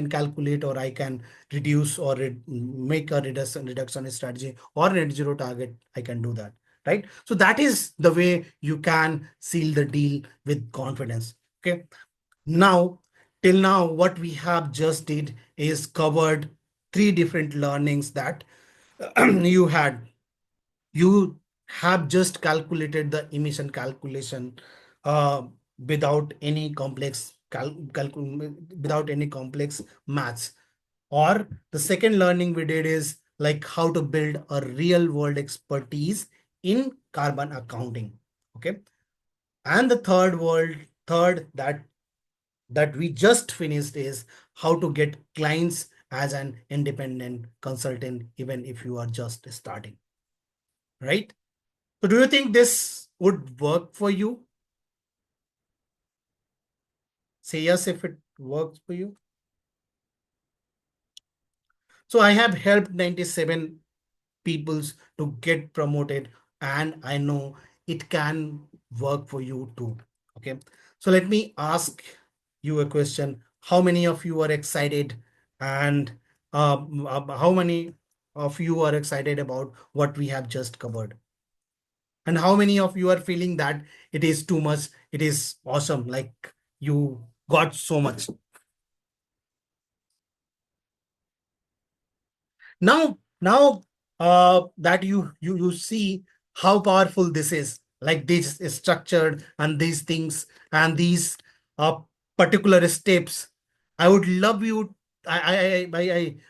[SPEAKER 1] calculate, or I can reduce, or make a reduction strategy, or net zero target, I can do that, right? So that is the way you can seal the deal with confidence. Okay. Now, till now, what we have just did is covered three different learnings that you had. You have just calculated the emission calculation uh, without any complex without any complex maths. Or the second learning we did is like how to build a real world expertise in carbon accounting. Okay. And the third that we just finished is how to get clients as an independent consultant, even if you are just starting, right? So do you think this would work for you? Say yes if it works for you. So I have helped 97 peoples to get promoted, and I know it can work for you too. Okay. So let me ask you a question. How many of you are excited, and how many of you are excited about what we have just covered? And how many of you are feeling that it is too much, it is awesome, like you got so much? Now that you see how powerful this is, like this is structured, and these things, and these uh, particular steps, I would love you I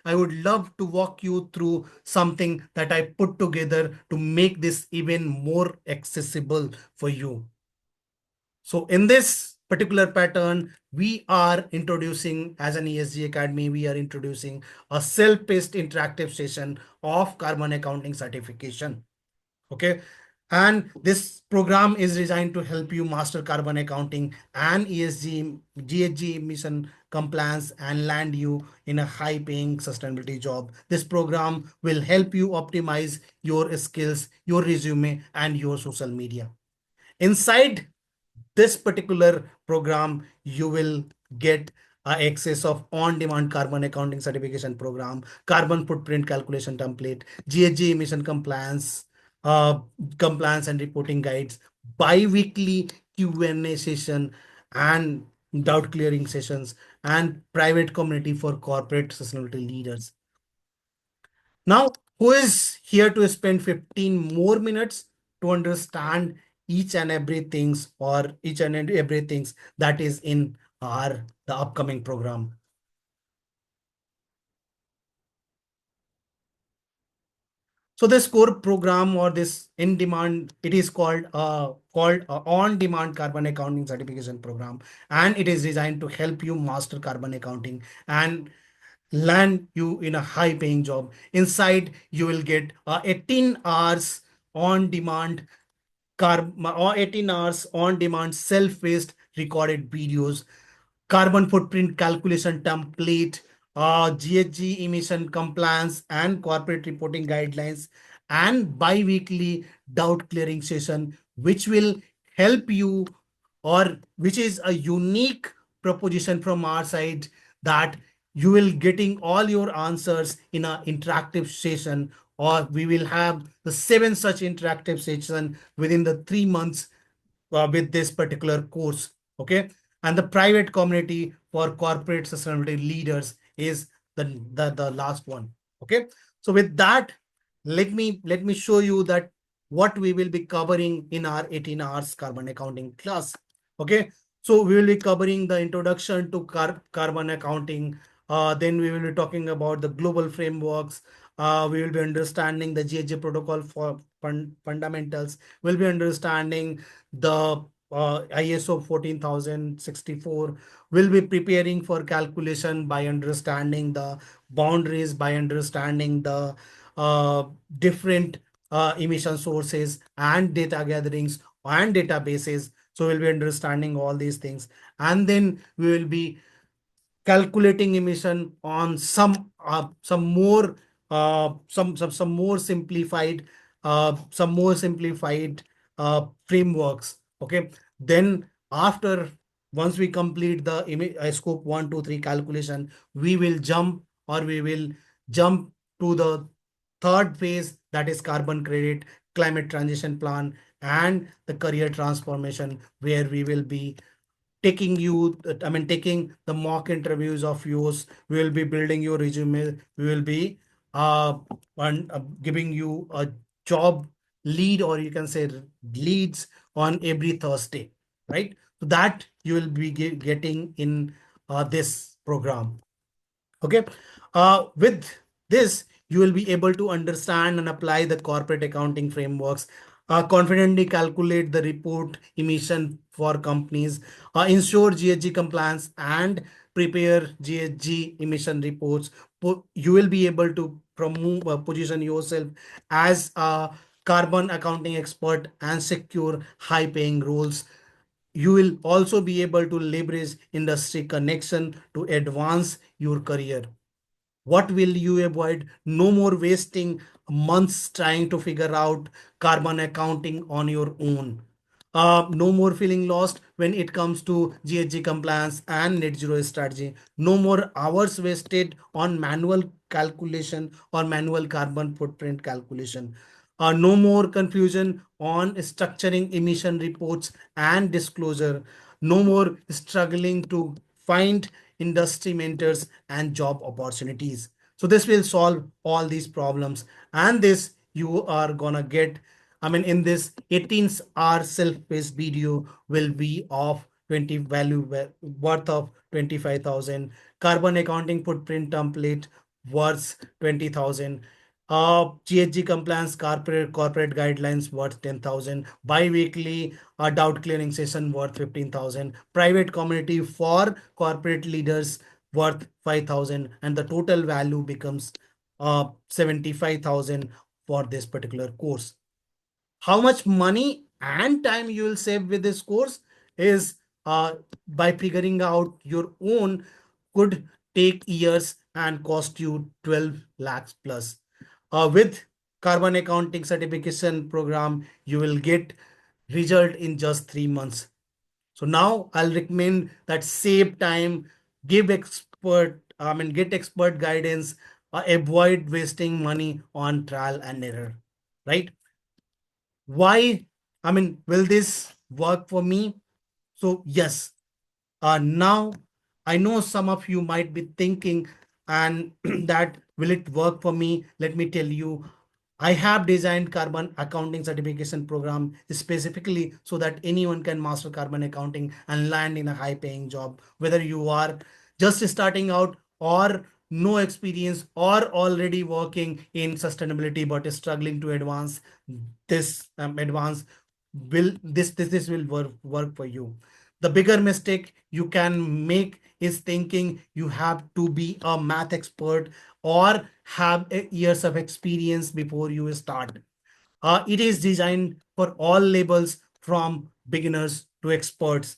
[SPEAKER 1] would love to walk you through something that I put together to make this even more accessible for you. So in this particular pattern, we are introducing, as an ESG Academy, we are introducing a self-paced interactive session of carbon accounting certification. Okay. And this program is designed to help you master carbon accounting and ESG, GHG emission compliance, and land you in a high paying sustainability job. This program will help you optimize your skills, your resume, and your social media. Inside this particular program, you will get access of on-demand carbon accounting certification program, carbon footprint calculation template, GHG emission uh, compliance and reporting guides, bi-weekly Q&A session, and doubt clearing sessions, and private community for corporate sustainability leaders. Now, who is here to spend 15 more minutes to understand each and everything's, or each and everything's that is in our the upcoming program? So this core program, or this in demand, it is called on demand carbon accounting certification program, and it is designed to help you master carbon accounting and land you in a high paying job. Inside, you will get 18 hours on demand or 18 hours on demand self-paced recorded videos, carbon footprint calculation template, GHG emission compliance and corporate reporting guidelines, and bi-weekly doubt clearing session, which will help you, or which is a unique proposition from our side, that you will getting all your answers in an interactive session, or we will have the 7 such interactive session within the 3 months with this particular course. Okay. And the private community for corporate sustainability leaders is the last one. Okay. So with that, let me show you that what we will be covering in our 18 hours carbon accounting class. Okay. So we will be covering the introduction to carbon accounting. Then we will be talking about the global frameworks. We will be understanding the GHG protocol for fundamentals. We'll be understanding the ISO 14064. Will be preparing for calculation by understanding the boundaries, by understanding the uh, different emission sources and data gatherings and databases. So we'll be understanding all these things, and then we will be calculating emission on some more some more simplified frameworks. Okay. Then after, once we complete the scope 1 2 3 calculation, we will jump to the third phase, that is carbon credit, climate transition plan, and the career transformation, where we will be taking the mock interviews of yours. We will be building your resume. We will be uh, giving you a job lead, or you can say leads, on every Thursday, right? So that you will be getting in this program. Okay. With this, you will be able to understand and apply the corporate accounting frameworks, confidently calculate the report emission for companies, ensure GHG compliance, and prepare GHG emission reports. You will be able to position yourself as a carbon accounting expert and secure high paying roles. You will also be able to leverage industry connection to advance your career. What will you avoid? No more wasting months trying to figure out carbon accounting on your own. No more feeling lost when it comes to GHG compliance and net zero strategy. No more hours wasted on manual calculation or manual carbon footprint calculation. No more confusion on structuring emission reports and disclosure. No more struggling to find industry mentors and job opportunities. So this will solve all these problems. And this you are gonna get, in this 18-hour self-paced video will be of 20 value worth of 25,000. Carbon accounting footprint template worth 20,000. GHG compliance corporate guidelines worth 10,000. Bi-weekly doubt clearing session worth 15,000. Private community for corporate leaders worth 5,000, and the total value becomes 75,000 for this particular course. How much money and time you will save with this course is, by figuring out your own, could take years and cost you 12 lakhs plus. With carbon accounting certification program, you will get result in just 3 months. So now I'll recommend that save time, get expert guidance, avoid wasting money on trial and error, right? Why? Will this work for me? So yes, now I know some of you might be thinking, and that will it work for me? Let me tell you, I have designed carbon accounting certification program specifically so that anyone can master carbon accounting and land in a high paying job, whether you are just starting out or no experience or already working in sustainability but struggling to advance. This advance will this will work for you. The bigger mistake you can make is thinking you have to be a math expert or have years of experience before you start. It is designed for all levels, from beginners to experts.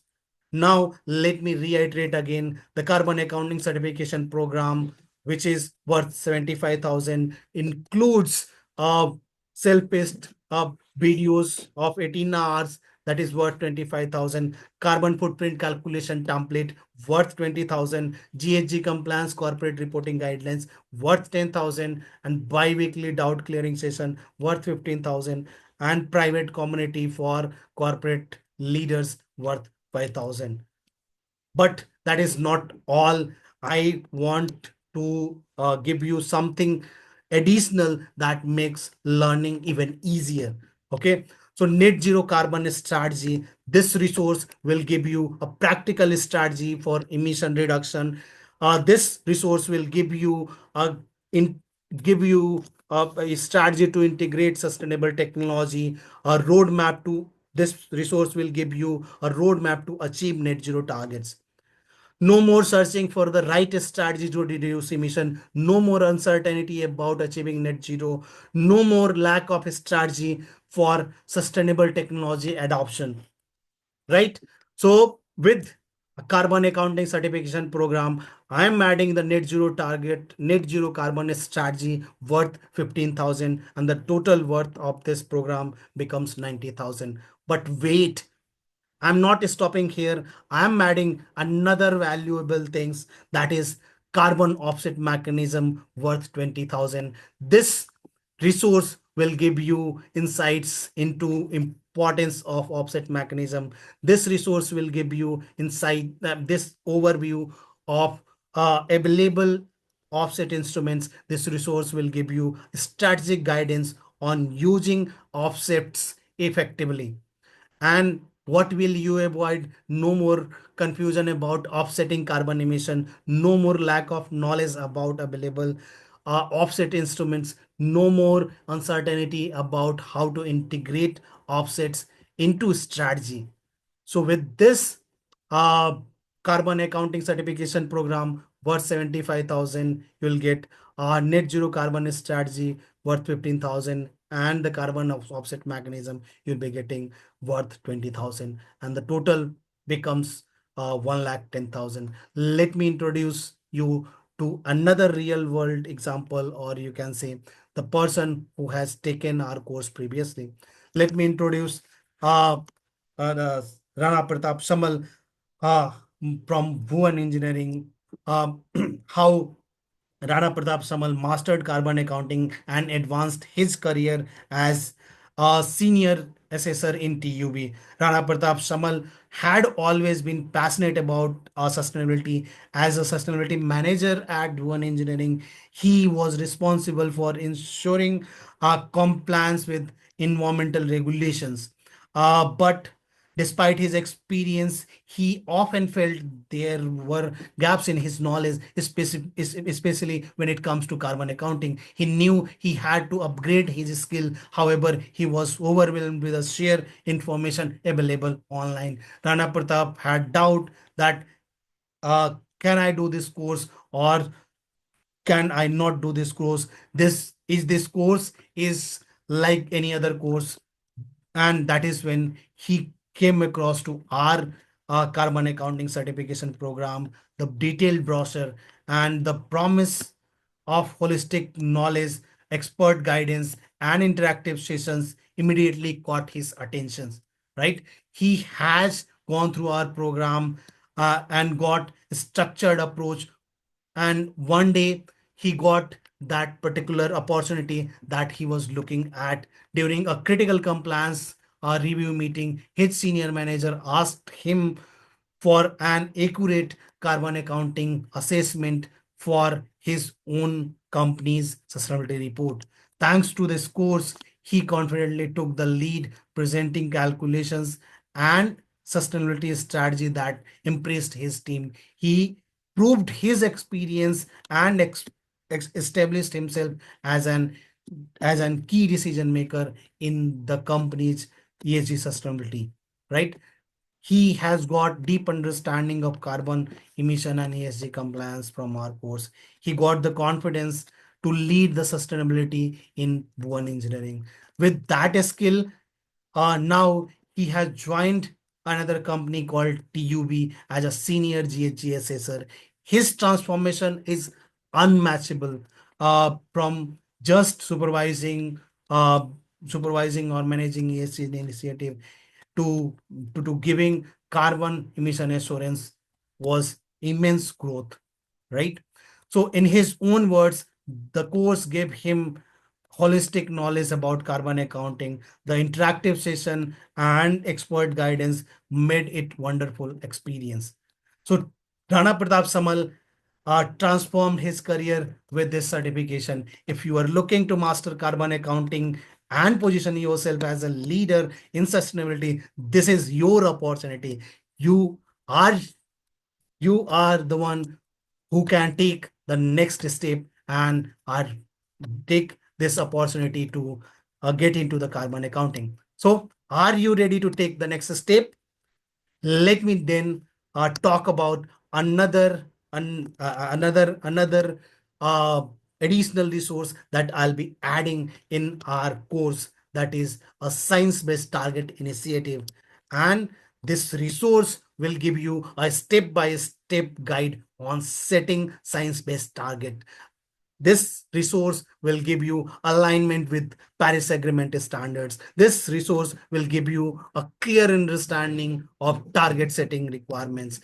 [SPEAKER 1] Now, let me reiterate again, the carbon accounting certification program, which is worth 75,000, includes self-paced videos of 18 hours, that is worth 25,000, carbon footprint calculation template worth 20,000, GHG compliance corporate reporting guidelines worth 10,000, and bi-weekly doubt clearing session worth 15,000, and private community for corporate leaders worth 5,000. But that is not all. I want to give you something additional that makes learning even easier. Okay. So net zero carbon strategy, this resource will give you a practical strategy for emission reduction. This resource will in give you a strategy to integrate sustainable technology. A roadmap to This resource will give you a roadmap to achieve net zero targets. No more searching for the right strategy to reduce emission. No more uncertainty about achieving net zero. No more lack of strategy for sustainable technology adoption. Right? So, with a carbon accounting certification program, I am adding the net zero carbon strategy worth 15,000, and the total worth of this program becomes 90,000. But wait, I'm not stopping here. I'm adding another valuable things, that is carbon offset mechanism worth 20,000. This resource will give you insights into importance of offset mechanism. This resource will give you insight, this overview of available offset instruments. This resource will give you strategic guidance on using offsets effectively. And what will you avoid? No more confusion about offsetting carbon emission, no more lack of knowledge about available offset instruments, no more uncertainty about how to integrate offsets into strategy. So with this uh, carbon accounting certification program worth 75,000, you'll get a net zero carbon strategy worth 15,000, and the carbon offset mechanism you'll be getting worth 20,000, and the total becomes 1,10,000. Let me introduce you to another real world example, or you can say the person who has taken our course previously. Let me introduce uh, Rana Pratap Samal uh, from Bhuvan Engineering. Um, how Rana Pratap Samal mastered carbon accounting and advanced his career as a senior assessor in TUB. Rana Pratap Samal had always been passionate about sustainability. As a sustainability manager at Bhuvan Engineering, he was responsible for ensuring compliance with environmental regulations. But despite his experience, he often felt there were gaps in his knowledge, especially when it comes to carbon accounting. He knew he had to upgrade his skill. However, he was overwhelmed with the sheer information available online. Rana Pratap had doubt that can I do this course, or can I not do this course? This course is like any other course. And that is when he came across to our carbon accounting certification program, the detailed brochure, and the promise of holistic knowledge, expert guidance, and interactive sessions immediately caught his attention. Right? He has gone through our program and got a structured approach, and one day he got that particular opportunity that he was looking at. During a critical compliance review meeting, his senior manager asked him for an accurate carbon accounting assessment for his own company's sustainability report. Thanks to this course, he confidently took the lead, presenting calculations and sustainability strategy that impressed his team. He proved his experience and established himself as an key decision maker in the company's ESG sustainability. Right? He has got deep understanding of carbon emission and ESG compliance from our course. He got the confidence to lead the sustainability in Bhuvan Engineering. With that skill, now he has joined another company called TUB as a senior GHG assessor. His transformation is unmatchable, from just uh, supervising or managing ESG initiative to, to giving carbon emission assurance was immense growth, right? So in his own words, the course gave him holistic knowledge about carbon accounting. The interactive session and expert guidance made it wonderful experience. So Rana Pratap Samal transformed his career with this certification. If you are looking to master carbon accounting and position yourself as a leader in sustainability, this is your opportunity. You are you are the one who can take the next step and are take this opportunity to get into the carbon accounting. So are you ready to take the next step? Let me then talk about another uh, additional resource that I'll be adding in our course, that is a science-based target initiative. And this resource will give you a step-by-step guide on setting science-based target. This resource will give you alignment with Paris Agreement standards. This resource will give you a clear understanding of target setting requirements.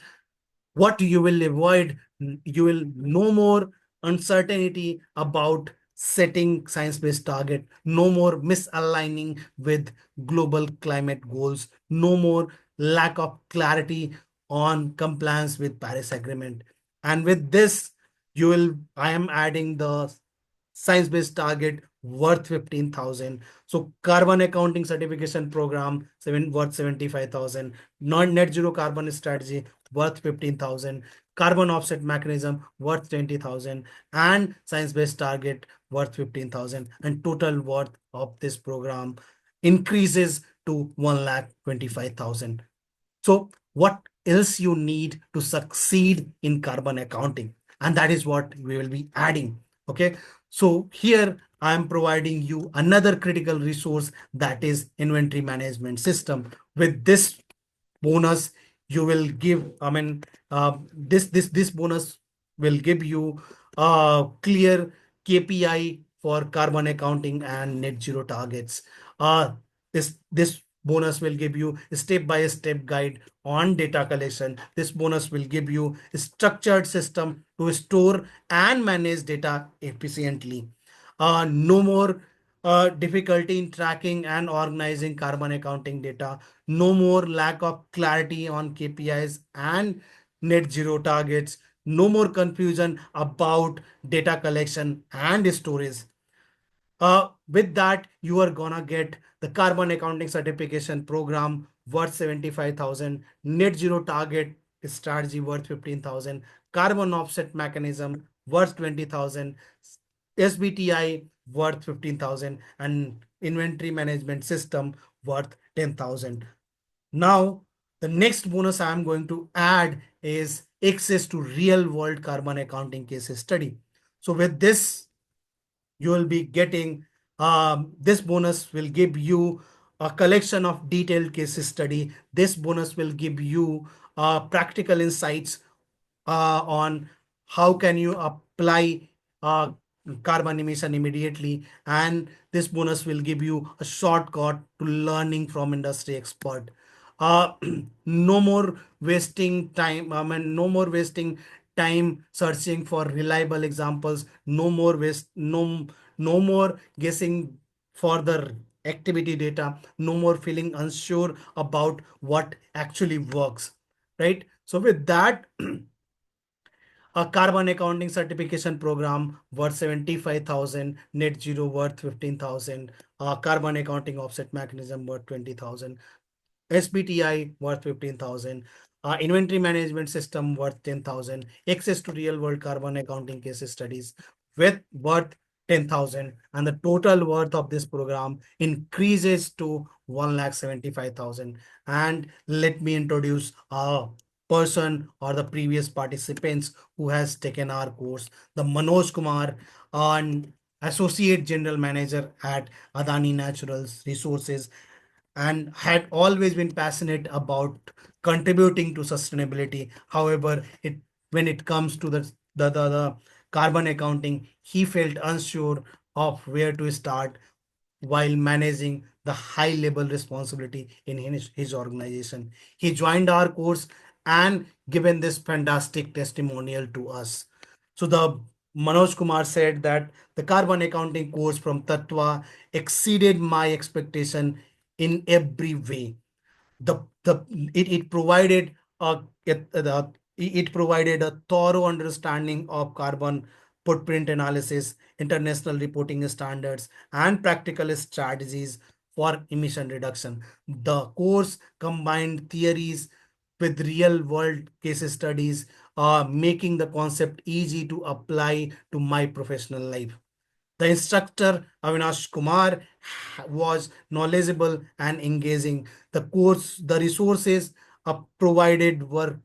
[SPEAKER 1] What you will avoid, you will no more uncertainty about setting science-based target, no more misaligning with global climate goals, no more lack of clarity on compliance with Paris Agreement. And with this, I am adding the science-based target worth 15,000. So carbon accounting certification program worth 75,000. Non-net zero carbon strategy worth 15,000. Carbon offset mechanism worth 20,000, and science-based target worth 15,000. And total worth of this program increases to 1,25,000. So what else you need to succeed in carbon accounting? And that is what we will be adding. Okay. So here I am providing you another critical resource, that is inventory management system. With this bonus, you will give, this bonus will give you a clear KPI for carbon accounting and net zero targets. This bonus will give you a step-by-step guide on data collection. This bonus will give you a structured system to store and manage data efficiently. No more difficulty in tracking and organizing carbon accounting data. No more lack of clarity on KPIs and net zero targets. No more confusion about data collection and storage. With that, you are gonna get the carbon accounting certification program worth 75,000, net zero target strategy worth 15,000, carbon offset mechanism worth 20,000, SBTI worth 15,000, and inventory management system worth 10,000. Now, the next bonus I am going to add is access to real world carbon accounting case study. So with this, you will be getting, this bonus will give you a collection of detailed case study. This bonus will give you practical insights on how can you apply uh, carbon emission immediately, and this bonus will give you a shortcut to learning from industry expert. uh, no more wasting time. No more wasting time searching for reliable examples. No more guessing for the activity data. No more feeling unsure about what actually works. Right. So with that, a carbon accounting certification program worth 75,000, net zero worth 15,000, carbon accounting offset mechanism worth 20,000, SBTI worth 15,000, inventory management system worth 10,000, access to real world carbon accounting case studies with worth 10,000, and the total worth of this program increases to 1,75,000. And let me introduce a person or the previous participants who has taken our course. The Manoj Kumar, and Associate General Manager at Adani Naturals Resources, and had always been passionate about contributing to sustainability. However, when it comes to the carbon accounting, he felt unsure of where to start while managing the high level responsibility in his organization. He joined our course and given this fantastic testimonial to us. So the Manoj Kumar said that the carbon accounting course from Tatva exceeded my expectation in every way. The it, it provided it provided a thorough understanding of carbon footprint analysis, international reporting standards, and practical strategies for emission reduction. The course combined theories with real world case studies, making the concept easy to apply to my professional life. The instructor, Avinash Kumar, was knowledgeable and engaging. The resources provided were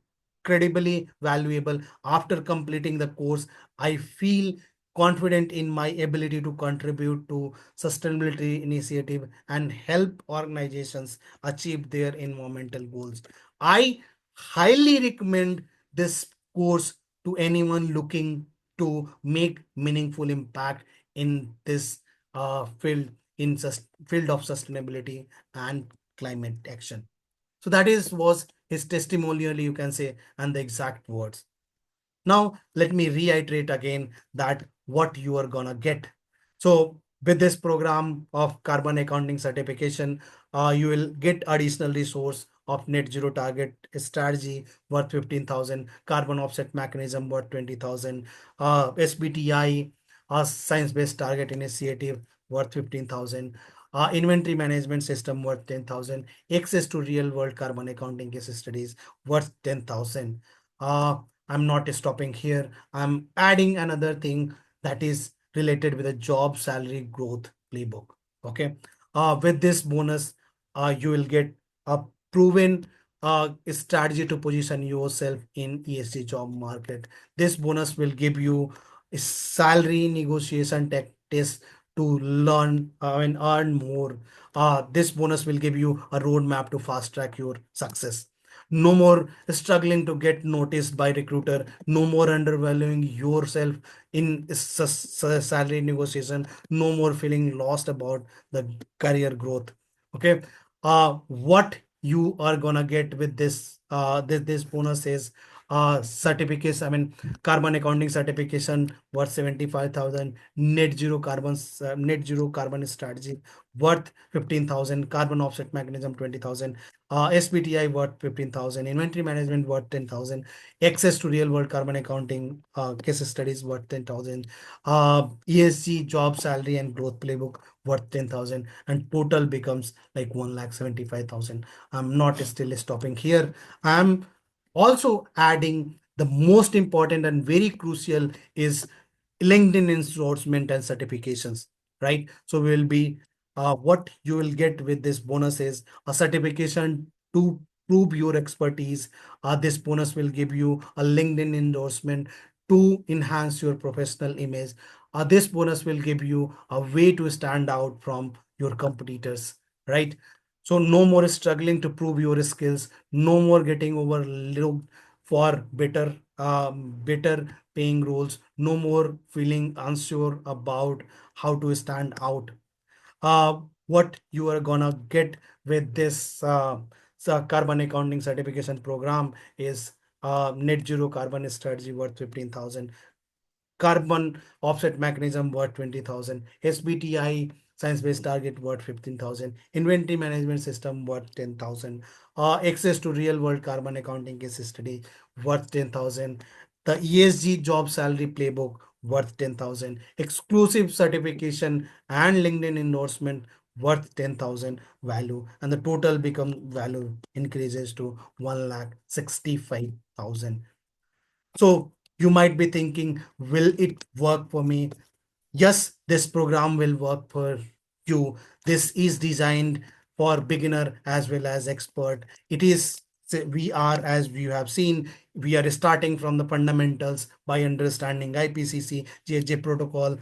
[SPEAKER 1] credibly valuable. After completing the course, I feel confident in my ability to contribute to sustainability initiative and help organizations achieve their environmental goals. I highly recommend this course to anyone looking to make meaningful impact in this field of sustainability and climate action. So that is was his testimonial, you can say, and the exact words. Now, let me reiterate again that what you are gonna get. So, with this program of carbon accounting certification, you will get additional resource of net zero target strategy worth 15,000, carbon offset mechanism worth 20,000, SBTI, science-based target initiative worth 15,000, inventory management system worth 10,000, access to real-world carbon accounting case studies worth 10,000. I'm not stopping here. I'm adding another thing that is related with a job salary growth playbook. Okay. With this bonus, you will get a proven strategy to position yourself in ESG job market. This bonus will give you a salary negotiation test to learn and earn more. This bonus will give you a roadmap to fast track your success. No more struggling to get noticed by recruiter. No more undervaluing yourself in salary negotiation. No more feeling lost about the career growth. Okay. What you are gonna get with this bonus is certificates. I mean, carbon accounting certification worth 75,000, net zero carbon strategy worth 15,000, carbon offset mechanism 20,000, SBTI worth 15,000, inventory management worth 10,000, access to real world carbon accounting case studies worth 10,000, ESG job salary and growth playbook worth 10,000, and total becomes like 1,75,000. I'm not still stopping here. I'm also adding the most important and very crucial is LinkedIn endorsement and certifications, right? So we'll be what you will get with this bonus is a certification to prove your expertise. This bonus will give you a LinkedIn endorsement to enhance your professional image. This bonus will give you a way to stand out from your competitors, right? So no more struggling to prove your skills, no more getting overlooked for better paying roles, no more feeling unsure about how to stand out. What you are gonna get with this carbon accounting certification program is net zero carbon strategy worth 15,000, carbon offset mechanism worth 20,000, SBTI science-based target worth 15,000, inventory management system worth 10,000, access to real-world carbon accounting case study worth 10,000, the ESG job salary playbook worth 10,000, exclusive certification and LinkedIn endorsement worth 10,000 value, and the total become value increases to 1,65,000. So you might be thinking, will it work for me? Yes, this program will work for you. This is designed for beginner as well as expert. It is, we are, as you have seen, we are starting from the fundamentals by understanding IPCC, GHG protocol,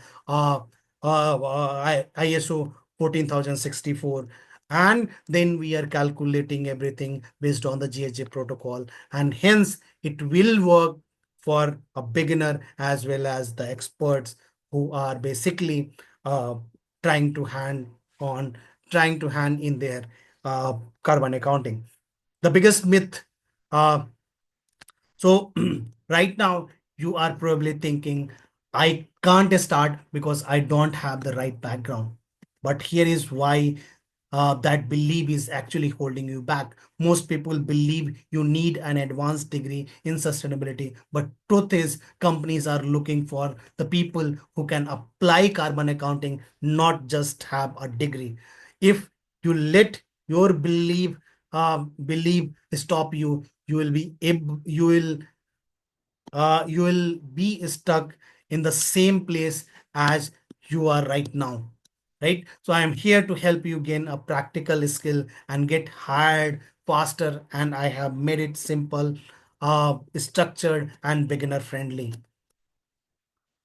[SPEAKER 1] ISO 14,064. And then we are calculating everything based on the GHG protocol. And hence, it will work for a beginner as well as the experts who are basically uh, trying to hand on trying to hand in their carbon accounting. The biggest myth, uh, so right now you are probably thinking, I can't start because I don't have the right background. But here is why that belief is actually holding you back. Most people believe you need an advanced degree in sustainability, but truth is companies are looking for the people who can apply carbon accounting, not just have a degree. If you let your belief stop you, you will be stuck in the same place as you are right now, right? So I am here to help you gain a practical skill and get hired faster, and I have made it simple, structured, and beginner friendly.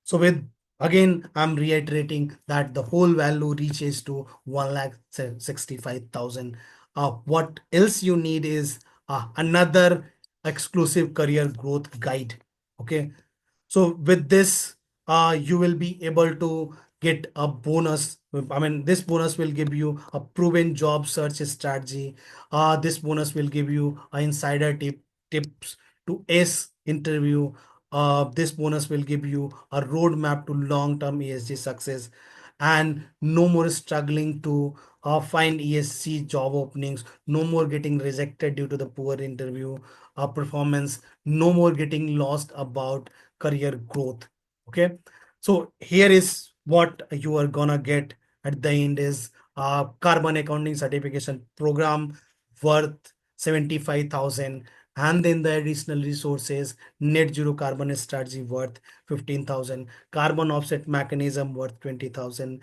[SPEAKER 1] So with again, I'm reiterating that the whole value reaches to 1,65,000. What else you need is another exclusive career growth guide. Okay, so with this, you will be able to get a bonus. I mean, this bonus will give you a proven job search strategy. This bonus will give you a insider tips to ace interview. This bonus will give you a roadmap to long-term ESG success, and no more struggling to find ESG job openings. No more getting rejected due to the poor interview performance. No more getting lost about career growth. Okay, so here is what you are gonna get at the end is carbon accounting certification program worth 75,000, and then the additional resources, net zero carbon strategy worth 15,000, carbon offset mechanism worth 20,000,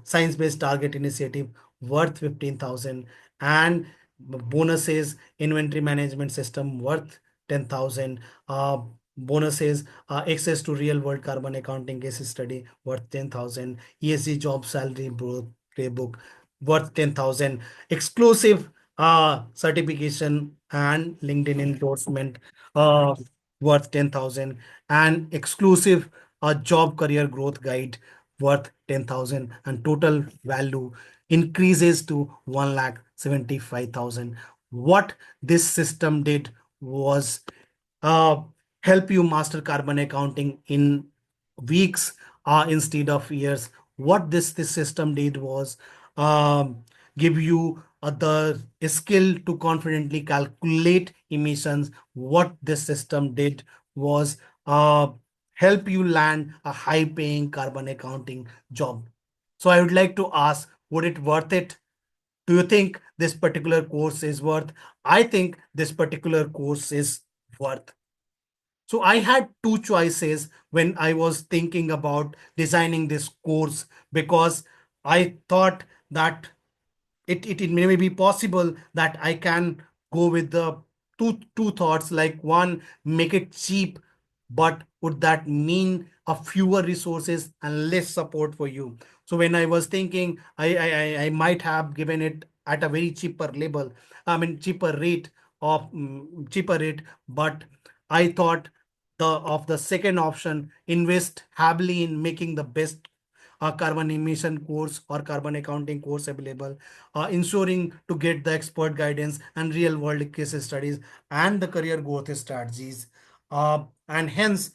[SPEAKER 1] science based target initiative worth 15,000, and bonuses, inventory management system worth 10,000, bonuses, access to real world carbon accounting case study worth 10,000, ESG job salary playbook worth 10,000, exclusive certification and LinkedIn endorsement worth 10,000, and exclusive job career growth guide worth 10,000, and total value increases to 1,75,000. What this system did was uh, help you master carbon accounting in weeks instead of years. What this system did was give you the skill to confidently calculate emissions. What this system did was uh, help you land a high paying carbon accounting job. So I would like to ask, would it worth it? Do you think this particular course is worth? I think this particular course is worth. So I had two choices when I was thinking about designing this course, because I thought that it may be possible that I can go with the two thoughts, like one, make it cheap, but would that mean a fewer resources and less support for you? So when I was thinking, I might have given it at a very cheaper label, I mean cheaper rate cheaper rate, but I thought the second option, invest heavily in making the best carbon emission course or carbon accounting course available, ensuring to get the expert guidance and real world case studies and the career growth strategies. And hence,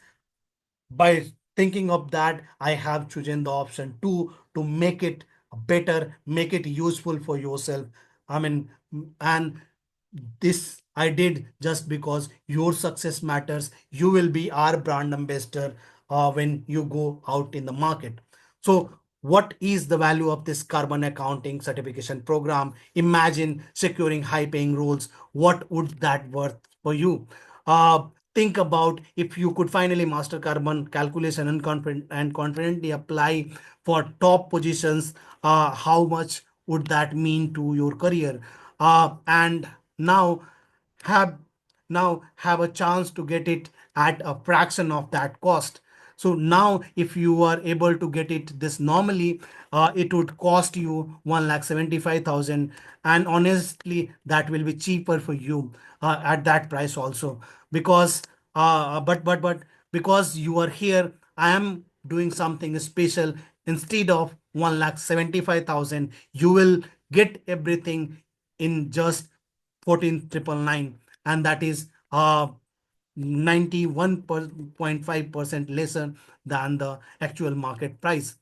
[SPEAKER 1] by thinking of that, I have chosen the option two to make it better, make it useful for yourself. I mean, and this I did just because your success matters. You will be our brand ambassador when you go out in the market. So what is the value of this carbon accounting certification program? Imagine securing high paying roles. What would that worth for you? Think about, if you could finally master carbon calculation and confidently apply for top positions, how much would that mean to your career? And now have have a chance to get it at a fraction of that cost. So now if you are able to get it this normally, it would cost you 1,75,000, and honestly that will be cheaper for you at that price also, because but because you are here, I am doing something special. Instead of 1,75,000, you will get everything in just 14,999, and that is 91.5% lesser than the actual market price.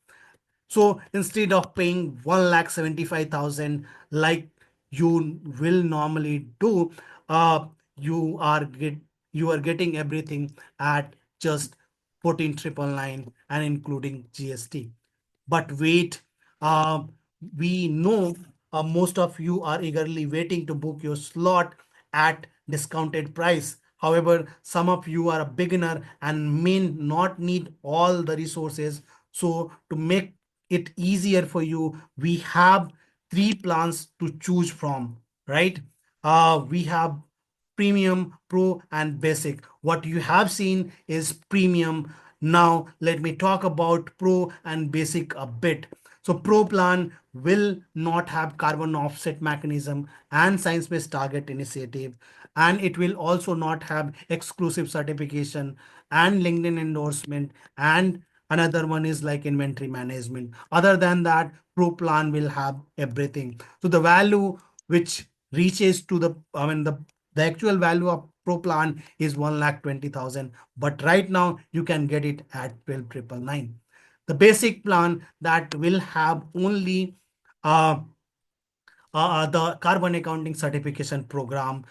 [SPEAKER 1] So instead of paying 1,75,000 like you will normally do, uh, you are get you are getting everything at just 14,999 and including GST. But wait, uh, we know most of you are eagerly waiting to book your slot at discounted price. However, some of you are a beginner and may not need all the resources. So to make it easier for you, we have three plans to choose from, right? We have premium, pro, and basic. What you have seen is premium. Now let me talk about pro and basic a bit. So pro plan will not have carbon offset mechanism and science-based target initiative, and it will also not have exclusive certification and LinkedIn endorsement, and another one is like inventory management. Other than that, pro plan will have everything. So the value which reaches to the actual value of pro plan is 1,20,000, but right now you can get it at 12,999. The basic plan that will have only uh, the carbon accounting certification program,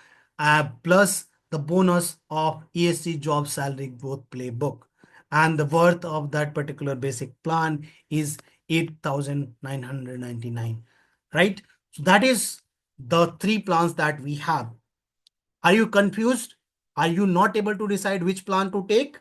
[SPEAKER 1] plus the bonus of ESG job salary growth playbook. And the worth of that particular basic plan is 8,999, right? So that is the three plans that we have. Are you confused? Are you not able to decide which plan to take?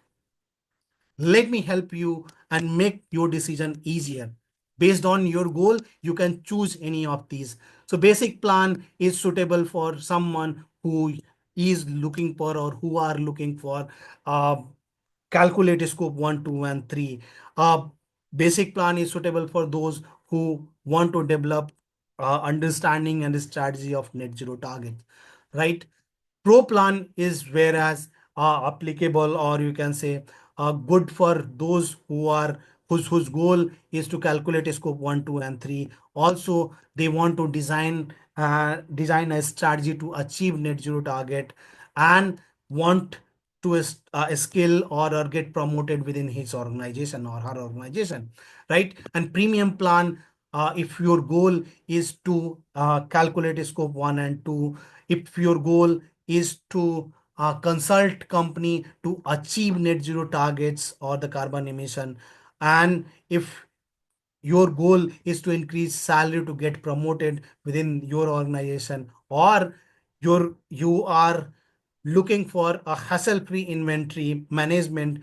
[SPEAKER 1] Let me help you and make your decision easier. Based on your goal, you can choose any of these. So basic plan is suitable for someone who is looking for or who are looking for uh, calculate scope 1, 2, and 3. Basic plan is suitable for those who want to develop understanding and strategy of net zero targets, right? Pro plan is whereas applicable, or you can say good for those whose goal is to calculate scope 1, 2, and 3. Also they want to design a strategy to achieve net zero target and want to skill or get promoted within his organization or her organization, right? And premium plan, if your goal is to calculate scope 1 and 2, if your goal is to consult company to achieve net zero targets or the carbon emission, and if your goal is to increase salary to get promoted within your organization, or you are looking for a hassle free inventory management,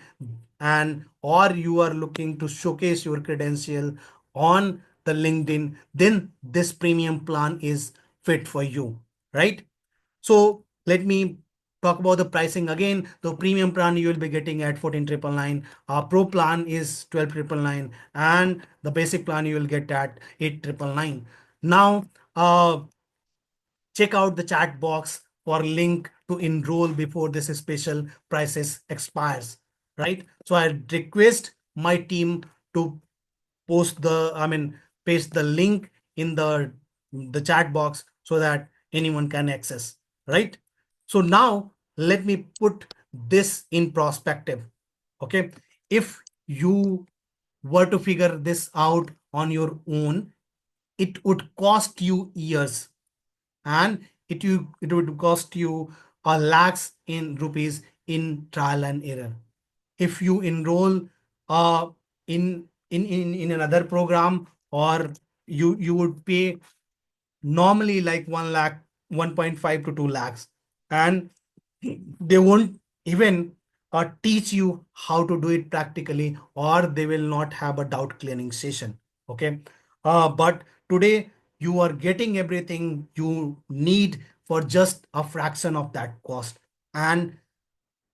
[SPEAKER 1] and or you are looking to showcase your credential on the LinkedIn, then this premium plan is fit for you, right? So let me talk about the pricing again. The premium plan you will be getting at 14,999. Pro plan is 12,999, and the basic plan you will get at 8,999. Now, check out the chat box for link to enroll before this special prices expires, right? So I request my team to post the I mean paste the link in the chat box so that anyone can access, right? So now let me put this in perspective. Okay, if you were to figure this out on your own, it would cost you years, and it would cost you a lakhs in rupees in trial and error. If you enroll uh in another program, or you would pay normally like 1 lakh, 1.5 to 2 lakhs, and they won't even teach you how to do it practically, or they will not have a doubt clearing session. Okay, but today you are getting everything you need for just a fraction of that cost, and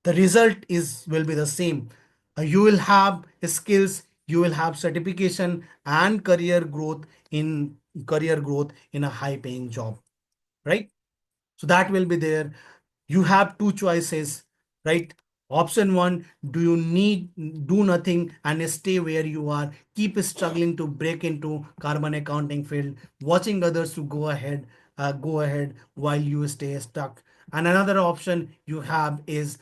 [SPEAKER 1] the result is will be the same. You will have skills, you will have certification and career growth in a high paying job, right? So that will be there. You have two choices, right? Option one, do nothing and stay where you are, keep struggling to break into carbon accounting field, watching others to go ahead while you stay stuck. And another option you have is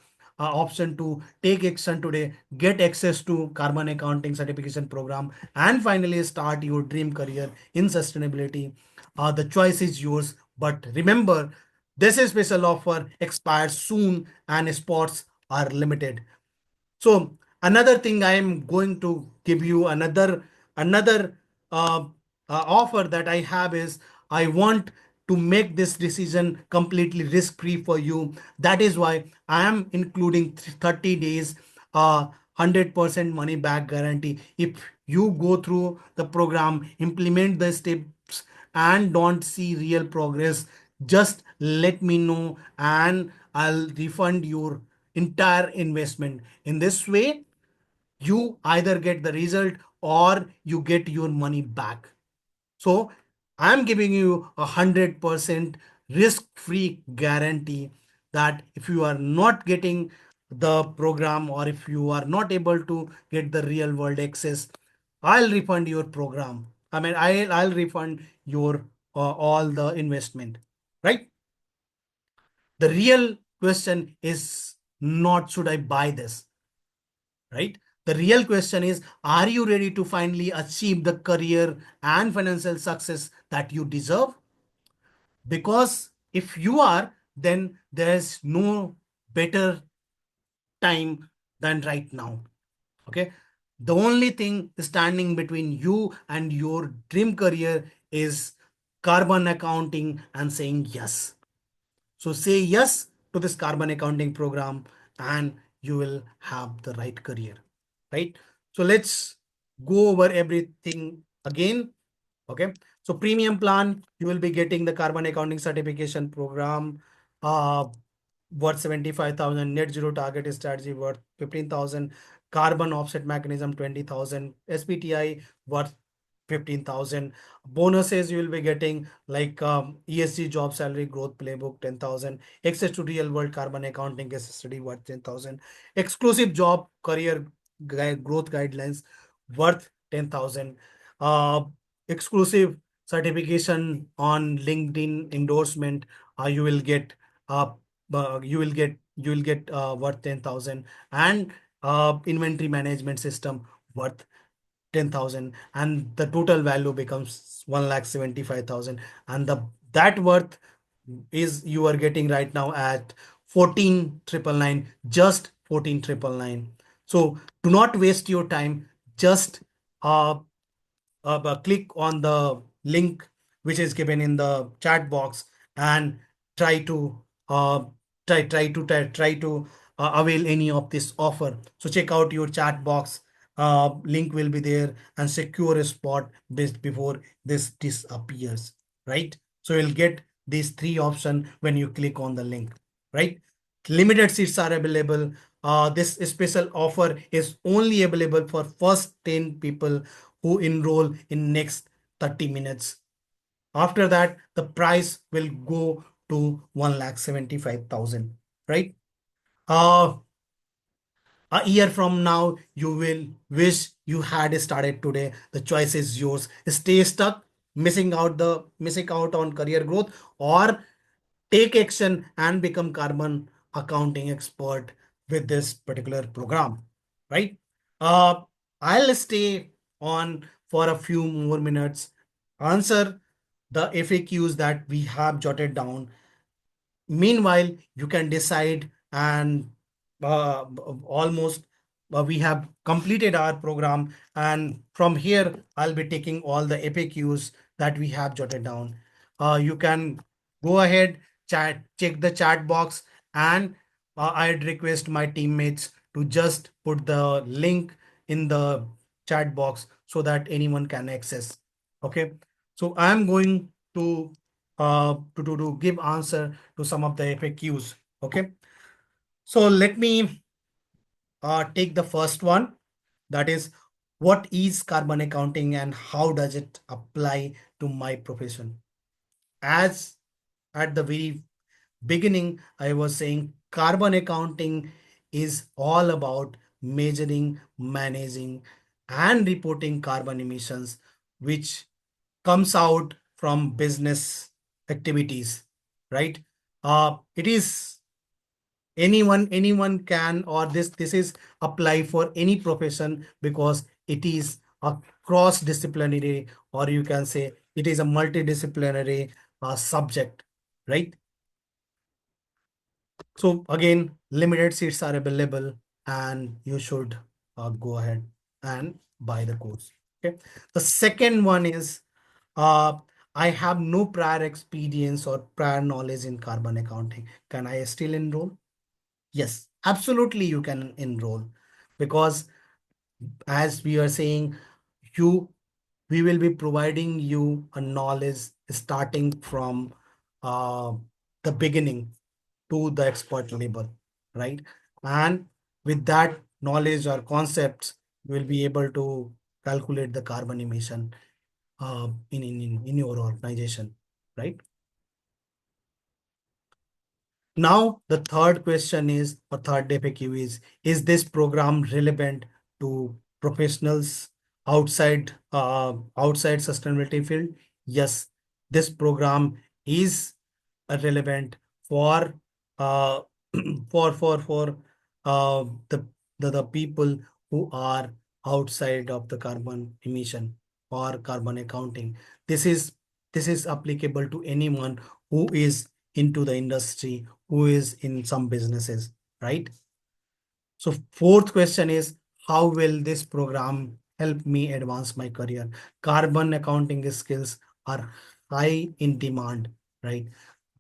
[SPEAKER 1] option to take action today, get access to carbon accounting certification program, and finally start your dream career in sustainability. The choice is yours, but remember, this is special offer expires soon and spots are limited. So another thing I am going to give you another uh, offer that I have is I want to make this decision completely risk free for you. That is why I am including 30 days 100% money back guarantee. If you go through the program, implement the steps and don't see real progress, just let me know and I'll refund your entire investment. In this way, you either get the result or you get your money back. So I'm giving you 100% risk-free guarantee that if you are not getting the program or if you are not able to get the real world access, I'll refund your program. I mean, I'll refund your all the investment, right? The real question is not should I buy this, right? The real question is, are you ready to finally achieve the career and financial success that you deserve? Because if you are, then there's no better time than right now. Okay. The only thing standing between you and your dream career is carbon accounting and saying yes. So say yes to this carbon accounting program and you will have the right career, right? So let's go over everything again. Okay. So premium plan, you will be getting the carbon accounting certification program, uh, worth 75,000, net zero target strategy worth 15,000, carbon offset mechanism 20,000, SPTI worth 15,000. Bonuses you will be getting like ESG job salary growth playbook 10,000, access to real world carbon accounting case study worth 10,000, exclusive job career growth guidelines worth 10,000, uh, exclusive certification on LinkedIn endorsement. You will get you will get worth 10,000, and inventory management system worth 10,000, and the total value becomes 1,75,000, and the that worth is you are getting right now at 14,999, just 14,999. So do not waste your time. Just uh, click on the link which is given in the chat box and try to uh, try to avail any of this offer. So check out your chat box. Link will be there and secure a spot best before this disappears, right? So you'll get these three options when you click on the link, right? Limited seats are available. This special offer is only available for first 10 people who enroll in next 30 minutes. After that, the price will go to 1,75,000, right? Uh, a year from now, you will wish you had started today. The choice is yours. Stay stuck, missing out on career growth, or take action and become carbon accounting expert with this particular program, right? uh, I'll stay on for a few more minutes, answer the FAQs that we have jotted down. Meanwhile, you can decide, and almost we have completed our program, and from here I'll be taking all the FAQs that we have jotted down. You can go ahead, check the chat box, and I'd request my teammates to just put the link in the chat box so that anyone can access. Okay, so I'm going to give answer to some of the FAQs. Okay, so let me take the first one. That is, what is carbon accounting and how does it apply to my profession? As at the very beginning, I was saying carbon accounting is all about measuring, managing, and reporting carbon emissions, which comes out from business activities, right? It is anyone can, or this is apply for any profession, because it is a cross disciplinary, or you can say it is a multidisciplinary subject, right? So again, limited seats are available, and you should go ahead and buy the course. Okay. The second one is, uh, I have no prior experience or prior knowledge in carbon accounting. Can I still enroll? Yes, absolutely you can enroll, because as we are saying, you we will be providing you a knowledge starting from uh, the beginning to the expert level, right? And with that knowledge or concepts, you will be able to calculate the carbon emission in your organization, right? Now, the third question is, or third FAQ is this program relevant to professionals outside sustainability field? Yes, this program is relevant for uh, for the, the people who are outside of the carbon emission or carbon accounting. This is this is applicable to anyone who is into the industry, who is in some businesses, right? So fourth question is, how will this program help me advance my career? Carbon accounting skills are high in demand, right?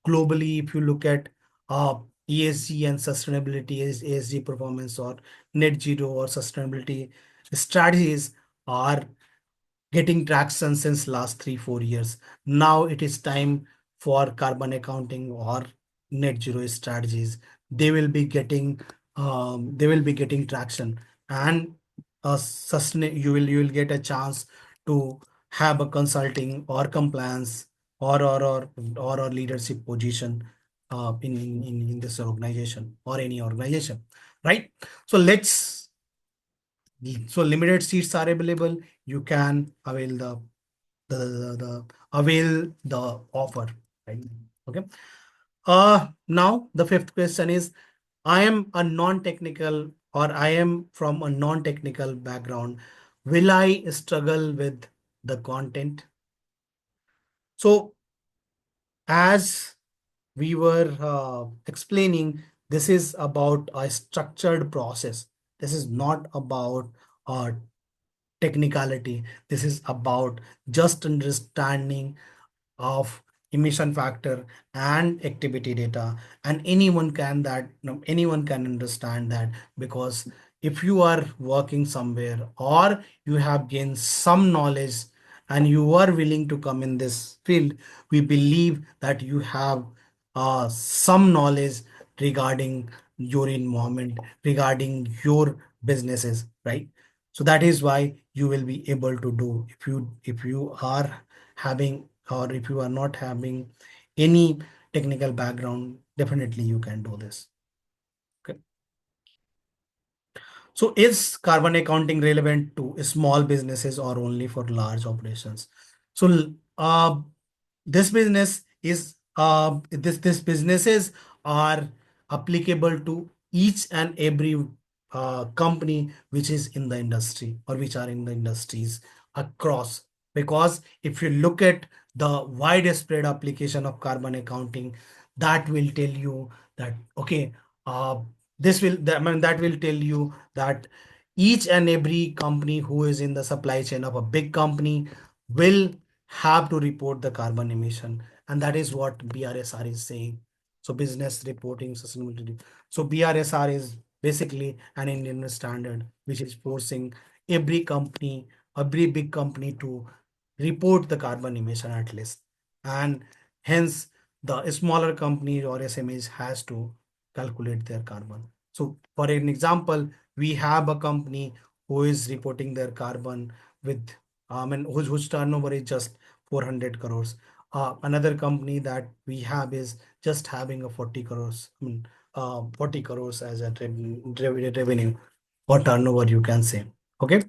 [SPEAKER 1] Globally, if you look at ESG and sustainability, is ESG performance or net zero or sustainability strategies are getting traction since last 3 4 years. Now it is time for carbon accounting or net zero strategies. They will be getting traction, and sustain you will get a chance to have a consulting or compliance or leadership position in this organization or any organization, right? So limited seats are available. You can avail the avail the offer, right? Okay. Now the fifth question is, I am a non-technical, or I am from a non-technical background. Will I struggle with the content? So as we were explaining, this is about a structured process. This is not about uh, technicality. This is about just understanding of emission factor and activity data, and anyone can understand that, because if you are working somewhere or you have gained some knowledge and you are willing to come in this field, we believe that you have some knowledge regarding your environment, regarding your businesses, right? So that is why you will be able to do, if you are having, or if you are not having any technical background, definitely you can do this. Okay. So is carbon accounting relevant to small businesses or only for large operations? So this business is this businesses are applicable to each and every company which is in the industry, or which are in the industries across. Because if you look at the widespread application of carbon accounting, that will tell you that, okay, uh, I mean, that will tell you that each and every company who is in the supply chain of a big company will have to report the carbon emission, and that is what BRSR is saying. So business reporting sustainability. So BRSR is basically an Indian standard which is forcing every company, every big company, to report the carbon emission at least, and hence the smaller company or SMEs has to calculate their carbon. So for an example, we have a company who is reporting their carbon with and whose turnover is just 400 crores. Another company that we have is just having a 40 crores, 40 crores as a revenue or turnover, you can say. Okay,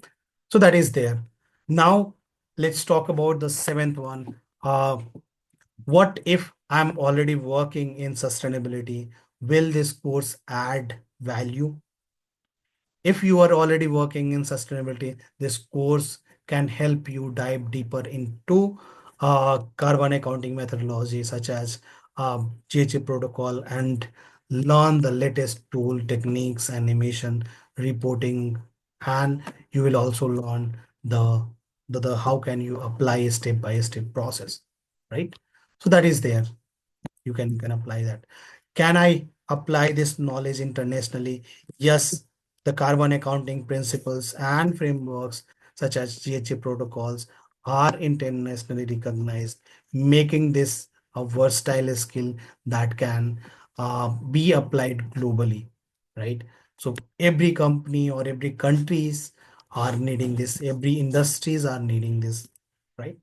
[SPEAKER 1] so that is there. Now let's talk about the seventh one. What if I'm already working in sustainability? will this course add value? If you are already working in sustainability, this course can help you dive deeper into carbon accounting methodology such as GHG protocol and learn the latest tool techniques and emission reporting. And you will also learn the how can you apply a step by step process, right? So that is there. You can apply that. Can I apply this knowledge internationally? Yes, the carbon accounting principles and frameworks such as GHG protocols are internationally recognized, making this a versatile skill that can be applied globally, right? So every company or every countries are needing this, every industries are needing this, right?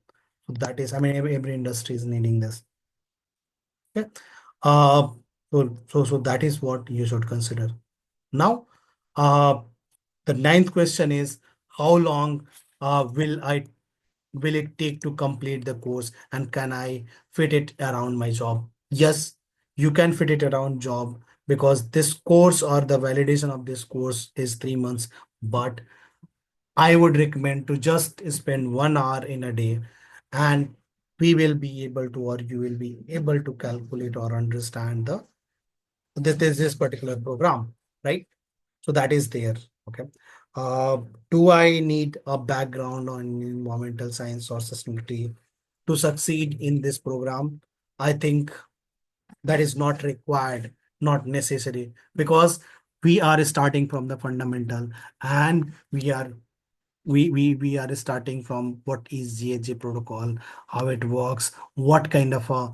[SPEAKER 1] So that is, I mean, every industry is needing this. Okay. Uh, so that is what you should consider. Now, uh, the ninth question is how long will it take to complete the course, and can I fit it around my job? Yes, you can fit it around job because this course or the validation of this course is 3 months. But I would recommend to just spend 1 hour in a day, and we will be able to, or you will be able to calculate or understand this particular program, right? So that is there. Okay. Uh, do I need a background on environmental science or sustainability to succeed in this program? I think that is not required, not necessary, because we are starting from the fundamental, and we are starting from what is GHG protocol, how it works, what kind of a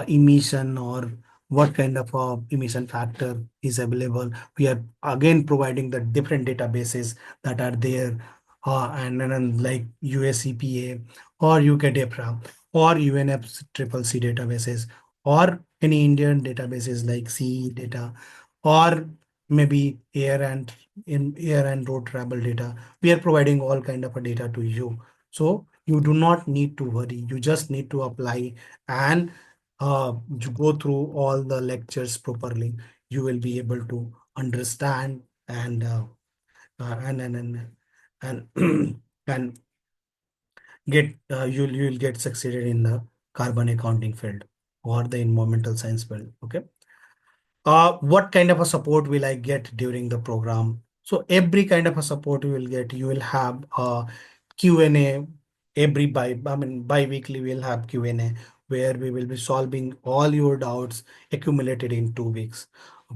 [SPEAKER 1] emission or what kind of a emission factor is available. We are again providing the different databases that are there, and like USEPA or UK DEPRA or UNFCCC databases or any Indian databases like CE data or maybe air and road travel data. We are providing all kind of a data to you, so you do not need to worry. You just need to apply and you go through all the lectures properly. You will be able to understand and and get you'll get succeeded in the carbon accounting field or the environmental science field. Okay. What kind of a support will I get during the program? So every kind of a support you will get. You will have Q&A I mean, bi-weekly we'll have Q&A where we will be solving all your doubts accumulated in 2 weeks.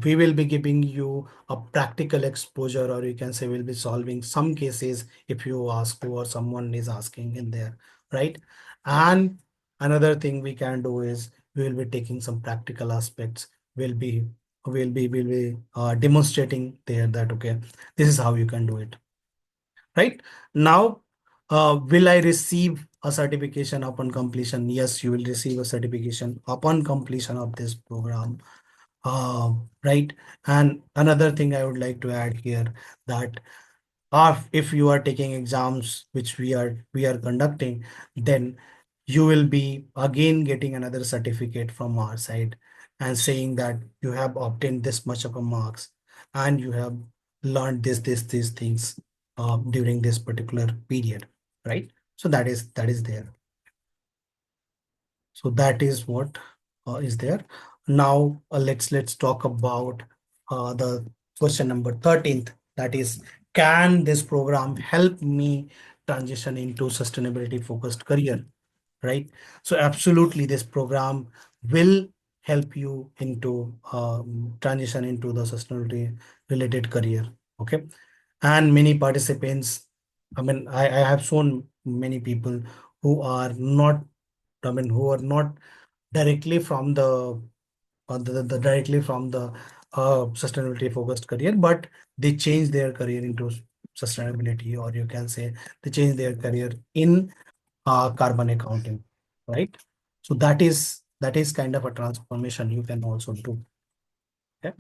[SPEAKER 1] We will be giving you a practical exposure, or you can say we'll be solving some cases if you ask to or someone is asking in there, right? And another thing we can do is we will be taking some practical aspects. We'll be demonstrating there that okay, this is how you can do it, right? Now, will I receive a certification upon completion? Yes, you will receive a certification upon completion of this program. Right. And another thing I would like to add here, that if you are taking exams which we are conducting, then you will be again getting another certificate from our side and saying that you have obtained this much of a marks and you have learned these things during this particular period, right? So that is there. So that is what is there. Now let's talk about the question number 13th. That is, can this program help me transition into sustainability focused career? Right. So absolutely, this program will help you into transition into the sustainability related career. Okay. And many participants, I mean, I have shown many people who are not, I mean, who are not directly from the directly from the sustainability focused career, but they change their career into sustainability, or you can say they change their career in carbon accounting, right? So that is kind of a transformation you can also do. Okay.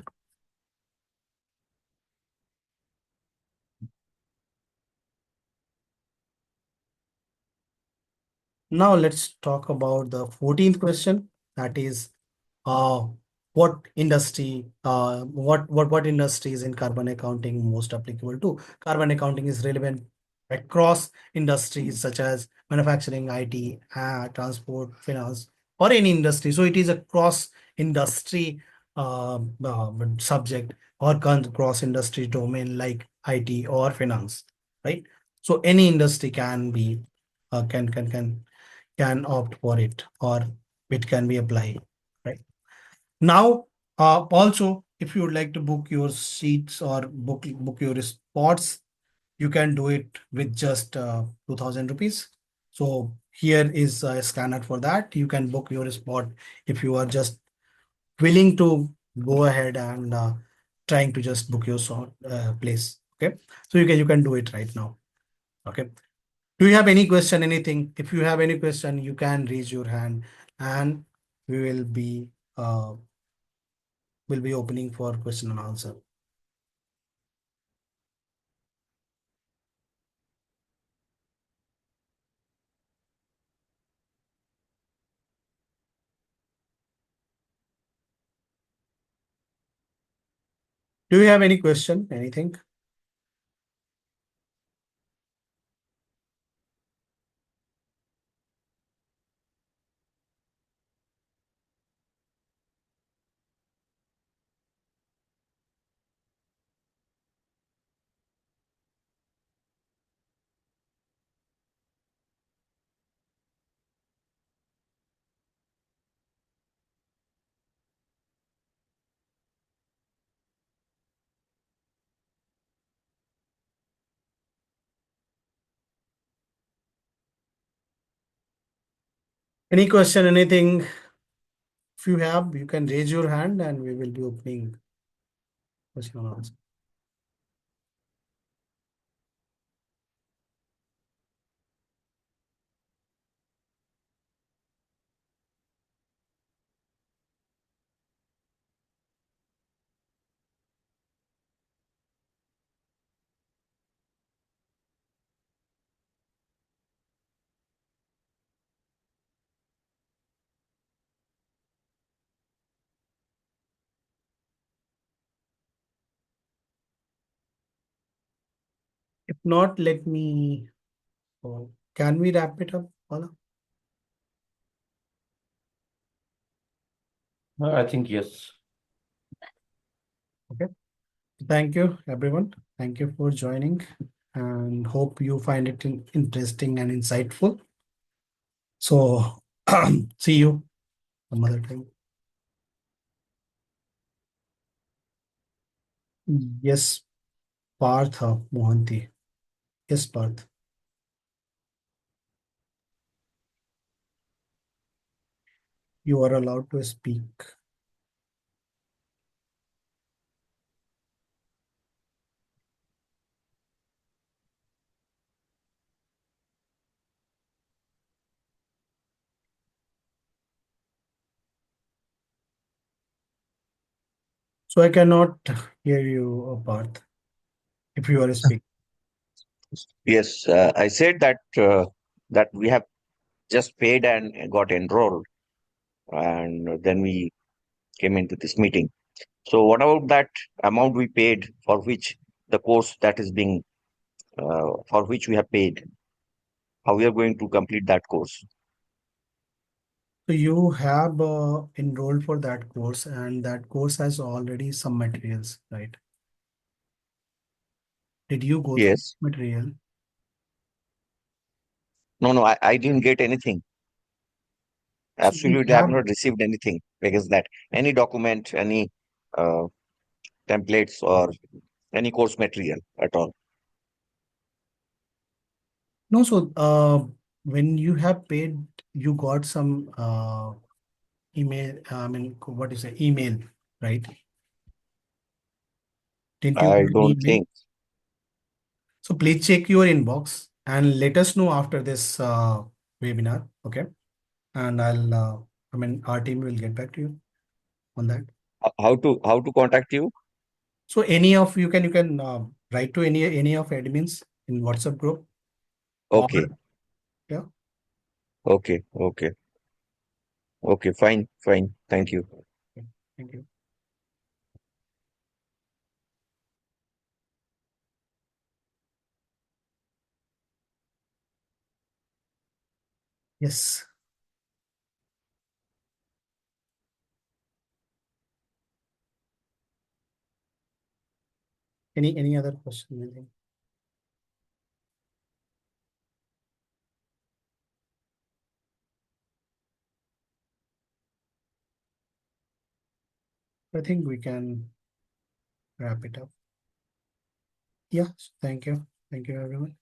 [SPEAKER 1] Now let's talk about the 14th question. That is, uh, what industry, what industries in carbon accounting most applicable to. Carbon accounting is relevant across industries such as manufacturing, IT, transport, finance, or any industry. So it is a cross industry subject, or cross industry domain like IT or finance, right? So any industry can be can opt for it, or it can be applied, right? Now, also, if you would like to book your seats or book your spots, you can do it with just 2000 rupees. So here is a scanner for that. You can book your spot if you are just willing to go ahead and trying to just book your place. Okay, so you can do it right now. Okay. Do you have any question, anything? If you have any question, you can raise your hand, and we will be opening for question and answer. Do you have any question, anything? Any question, anything? If you have, you can raise your hand and we will be opening question and answer. If not, let me, can we wrap it up, Paula?
[SPEAKER 2] I think yes.
[SPEAKER 1] Okay. Thank you, everyone. Thank you for joining, and hope you find it interesting and insightful. So, see you some other time. Yes, Partha Mohanty. Yes, Parth. You are allowed to speak. So I cannot hear you, Parth, if you are speaking.
[SPEAKER 2] Yes, I said that that we have just paid and got enrolled, and then we came into this meeting. So, what about that amount we paid for which the course that is being for which we have paid? How we are going to complete that course?
[SPEAKER 1] So you have enrolled for that course, and that course has already some materials, right? Did you go through
[SPEAKER 2] Yes.
[SPEAKER 1] material?
[SPEAKER 2] No, no, I didn't get anything.
[SPEAKER 1] So you
[SPEAKER 2] Absolutely, I have
[SPEAKER 1] have
[SPEAKER 2] not received anything because that any document, any uh, templates, or any course material at all.
[SPEAKER 1] no. So when you have paid, you got some email. I mean, what is it? Email, right? Didn't you
[SPEAKER 2] I
[SPEAKER 1] get an
[SPEAKER 2] don't
[SPEAKER 1] email?
[SPEAKER 2] think.
[SPEAKER 1] So please check your inbox and let us know after this webinar, okay? And I mean, our team will get back to you on that.
[SPEAKER 2] How to contact you?
[SPEAKER 1] So any of you can write to any of admins in WhatsApp group, or
[SPEAKER 2] Okay,
[SPEAKER 1] yeah.
[SPEAKER 2] okay, okay, okay. Fine, fine. Thank you.
[SPEAKER 1] Thank you. Yes. Any other question? I think. I think we can wrap it up. Yeah. Thank you. Thank you, everyone.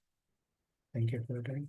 [SPEAKER 1] Thank you for your time.